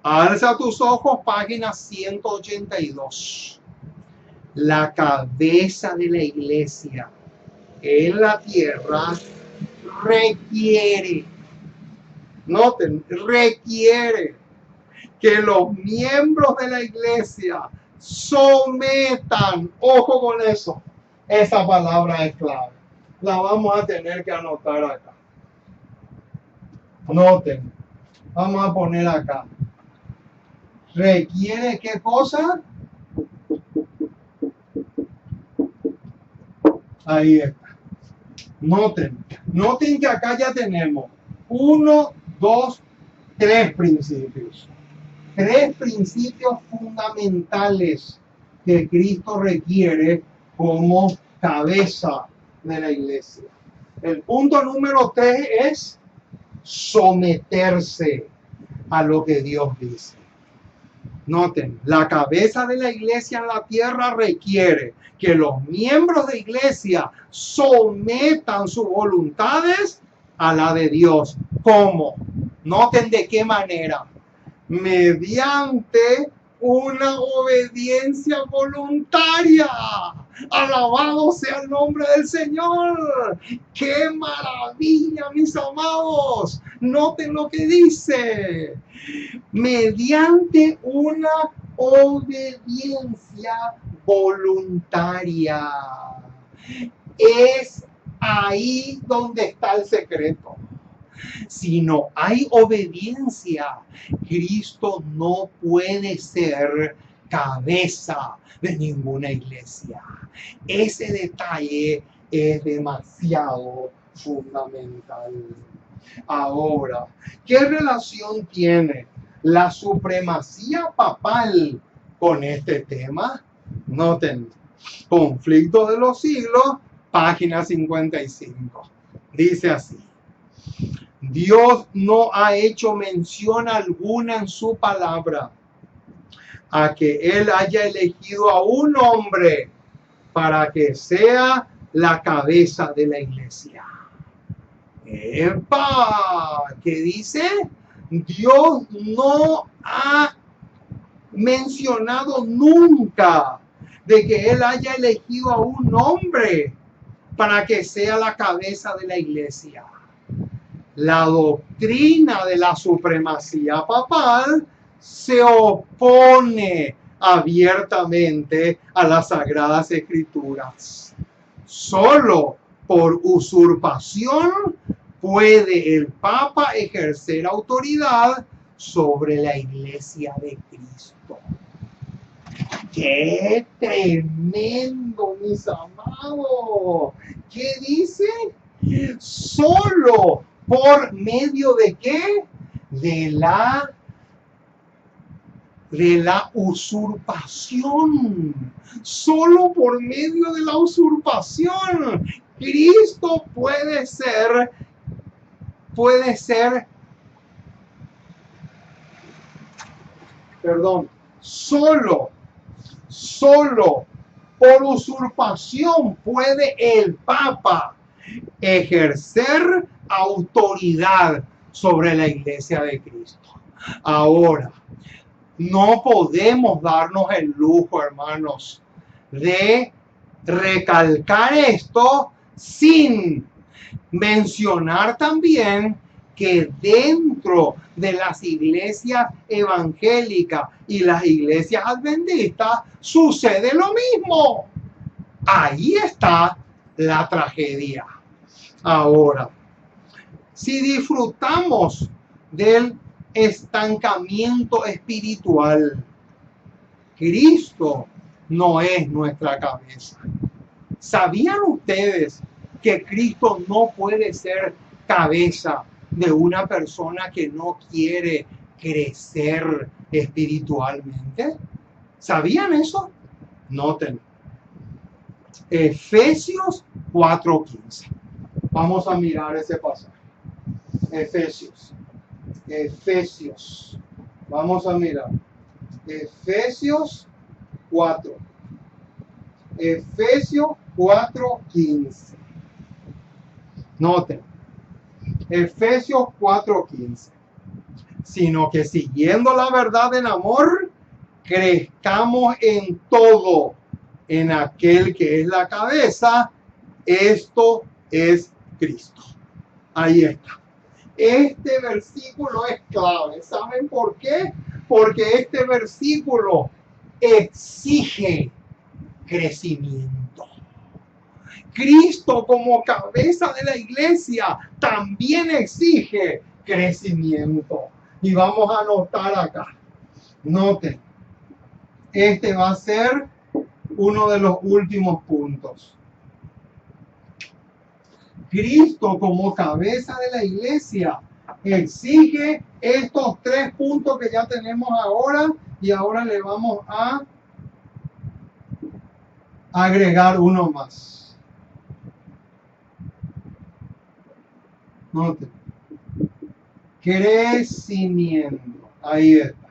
Alza tus ojos, página 182. La cabeza de la iglesia en la tierra requiere, noten, requiere que los miembros de la iglesia sometan, ojo con eso, esa palabra es clave. La vamos a tener que anotar acá. Noten, vamos a poner acá. ¿Requiere qué cosa? Ahí está. Noten que acá ya tenemos 1, 2, 3 principios. 3 principios fundamentales que Cristo requiere como cabeza de la iglesia. El punto número 3 es someterse a lo que Dios dice. Noten, la cabeza de la iglesia en la tierra requiere que los miembros de iglesia sometan sus voluntades a la de Dios. ¿Cómo? Noten de qué manera. Mediante una obediencia voluntaria. Alabado sea el nombre del Señor. ¡Qué maravilla, mis amados! Noten lo que dice. Mediante una obediencia voluntaria. Es ahí donde está el secreto. Si no hay obediencia, Cristo no puede ser cabeza de ninguna iglesia. Ese detalle es demasiado fundamental. Ahora, ¿qué relación tiene la supremacía papal con este tema? Noten, Conflicto de los Siglos, página 55. Dice así. Dios no ha hecho mención alguna en su palabra a que Él haya elegido a un hombre para que sea la cabeza de la iglesia. ¡Epa! ¿Qué dice? Dios no ha mencionado nunca de que Él haya elegido a un hombre para que sea la cabeza de la iglesia. La doctrina de la supremacía papal se opone abiertamente a las Sagradas Escrituras. Solo por usurpación puede el Papa ejercer autoridad sobre la Iglesia de Cristo. ¡Qué tremendo, mis amados! ¿Qué dice? Solo por medio de qué? De la usurpación. Solo por medio de la usurpación. Cristo puede ser, perdón, solo por usurpación puede el Papa ejercer autoridad sobre la Iglesia de Cristo. Ahora, no podemos darnos el lujo, hermanos, de recalcar esto sin mencionar también que dentro de las iglesias evangélicas y las iglesias adventistas sucede lo mismo. Ahí está la tragedia. Ahora, si disfrutamos del estancamiento espiritual, Cristo no es nuestra cabeza. ¿Sabían ustedes que Cristo no puede ser cabeza de una persona que no quiere crecer espiritualmente? ¿Sabían eso? Noten. Efesios 4:15. Vamos a mirar ese pasaje. Efesios. Vamos a mirar. Efesios 4. Efesios 4:15. Noten. Efesios 4:15. Sino que siguiendo la verdad en amor, crezcamos en todo, en aquel que es la cabeza, esto es Cristo. Ahí está. Este versículo es clave. ¿Saben por qué? Porque este versículo exige crecimiento. Cristo como cabeza de la iglesia también exige crecimiento. Y vamos a anotar acá. Noten. Este va a ser uno de los últimos puntos. Cristo como cabeza de la iglesia exige estos 3 puntos que ya tenemos ahora, y ahora le vamos a agregar uno más. Noten. Crecimiento. Ahí está.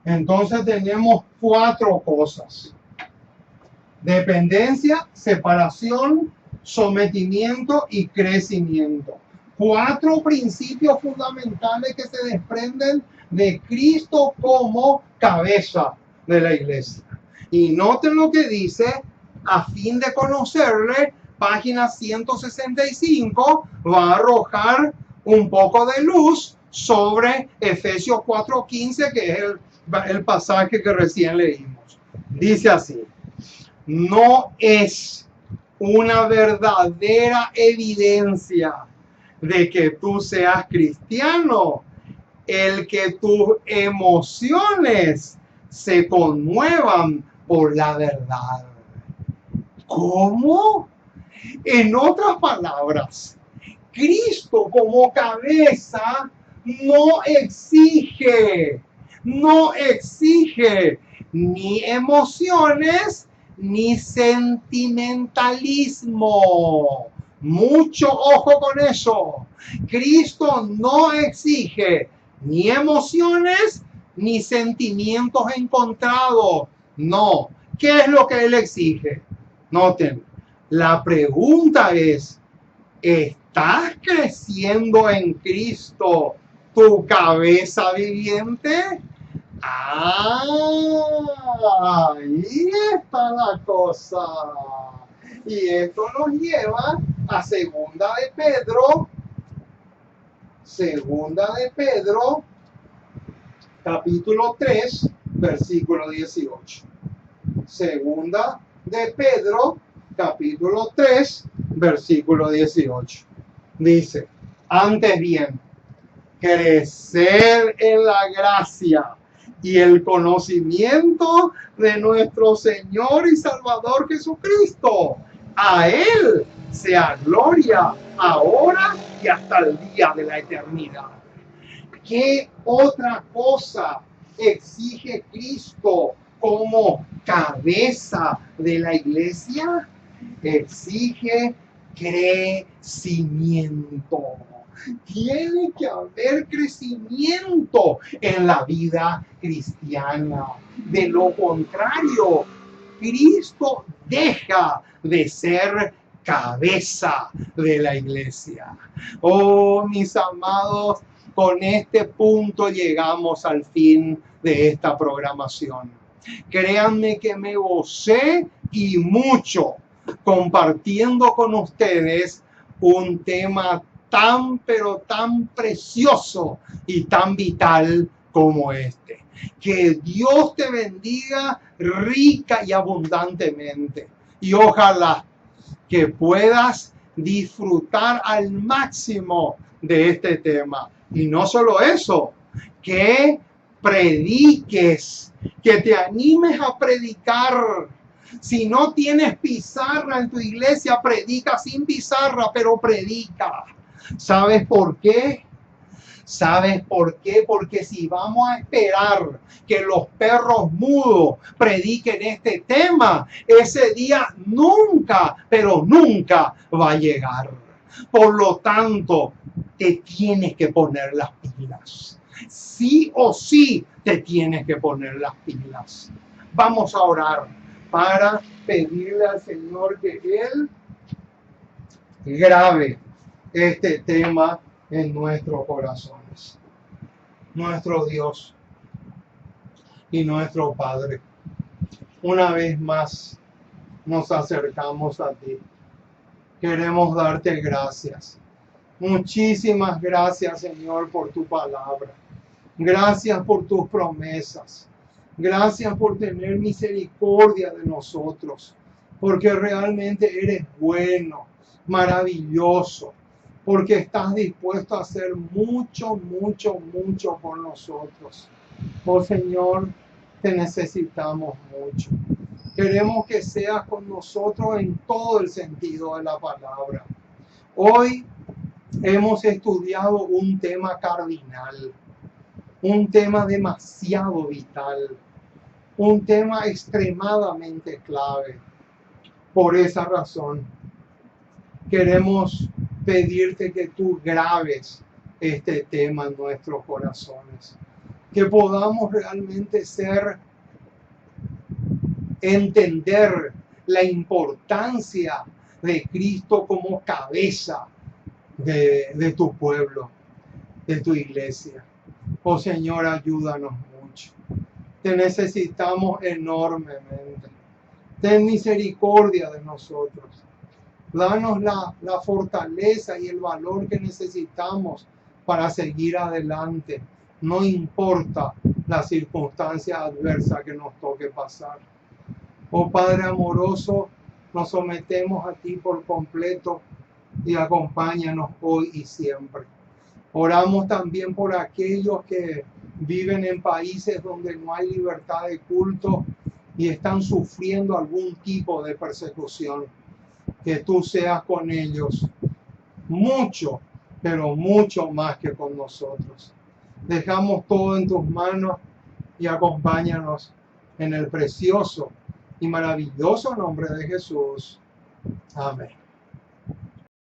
Entonces tenemos 4 cosas: dependencia, separación, sometimiento y crecimiento. 4 principios fundamentales que se desprenden de Cristo como cabeza de la iglesia. Y noten lo que dice: a fin de conocerle, página 165, va a arrojar un poco de luz sobre Efesios 4:15, que es el pasaje que recién leímos. Dice así: no es una verdadera evidencia de que tú seas cristiano el que tus emociones se conmuevan por la verdad. ¿Cómo? En otras palabras, Cristo como cabeza no exige ni emociones ni sentimentalismo. Mucho ojo con eso. Cristo no exige ni emociones ni sentimientos encontrados. No. ¿Qué es lo que Él exige? Noten, la pregunta es: ¿estás creciendo en Cristo, tu cabeza viviente? Ahí está la cosa. Y esto nos lleva a Segunda de Pedro, capítulo 3, versículo 18. Segunda de Pedro, capítulo 3, versículo 18. Dice: antes bien, crecer en la gracia y el conocimiento de nuestro Señor y Salvador Jesucristo. A Él sea gloria ahora y hasta el día de la eternidad. ¿Qué otra cosa exige Cristo como cabeza de la iglesia? Exige crecimiento. Tiene que haber crecimiento en la vida cristiana. De lo contrario, Cristo deja de ser cabeza de la iglesia. Oh, mis amados, con este punto llegamos al fin de esta programación. Créanme que me gocé y mucho compartiendo con ustedes un tema tan pero tan precioso y tan vital como este. Que Dios te bendiga rica y abundantemente, y ojalá que puedas disfrutar al máximo de este tema. Y no solo eso, que prediques, que te animes a predicar. Si no tienes pizarra en tu iglesia, predica sin pizarra, pero predica. ¿Sabes por qué? ¿Sabes por qué? Porque si vamos a esperar que los perros mudos prediquen este tema, ese día nunca, pero nunca va a llegar. Por lo tanto, te tienes que poner las pilas. Sí o sí te tienes que poner las pilas. Vamos a orar para pedirle al Señor que Él grave este tema en nuestros corazones. Nuestro Dios y nuestro Padre, una vez más nos acercamos a ti. Queremos darte gracias. Muchísimas gracias, Señor, por tu palabra. Gracias por tus promesas. Gracias por tener misericordia de nosotros, porque realmente eres bueno, maravilloso, porque estás dispuesto a hacer mucho, mucho, mucho por nosotros. Oh Señor, te necesitamos mucho. Queremos que seas con nosotros en todo el sentido de la palabra. Hoy hemos estudiado un tema cardinal, un tema demasiado vital, un tema extremadamente clave. Por esa razón, queremos pedirte que tú grabes este tema en nuestros corazones, que podamos realmente entender la importancia de Cristo como cabeza de tu pueblo, de tu iglesia. Oh Señor, ayúdanos mucho. Te necesitamos enormemente. Ten misericordia de nosotros. Danos la fortaleza y el valor que necesitamos para seguir adelante. No importa la circunstancia adversa que nos toque pasar. Oh Padre amoroso, nos sometemos a ti por completo y acompáñanos hoy y siempre. Oramos también por aquellos que viven en países donde no hay libertad de culto y están sufriendo algún tipo de persecución. Que tú seas con ellos mucho, pero mucho más que con nosotros. Dejamos todo en tus manos y acompáñanos en el precioso y maravilloso nombre de Jesús. Amén.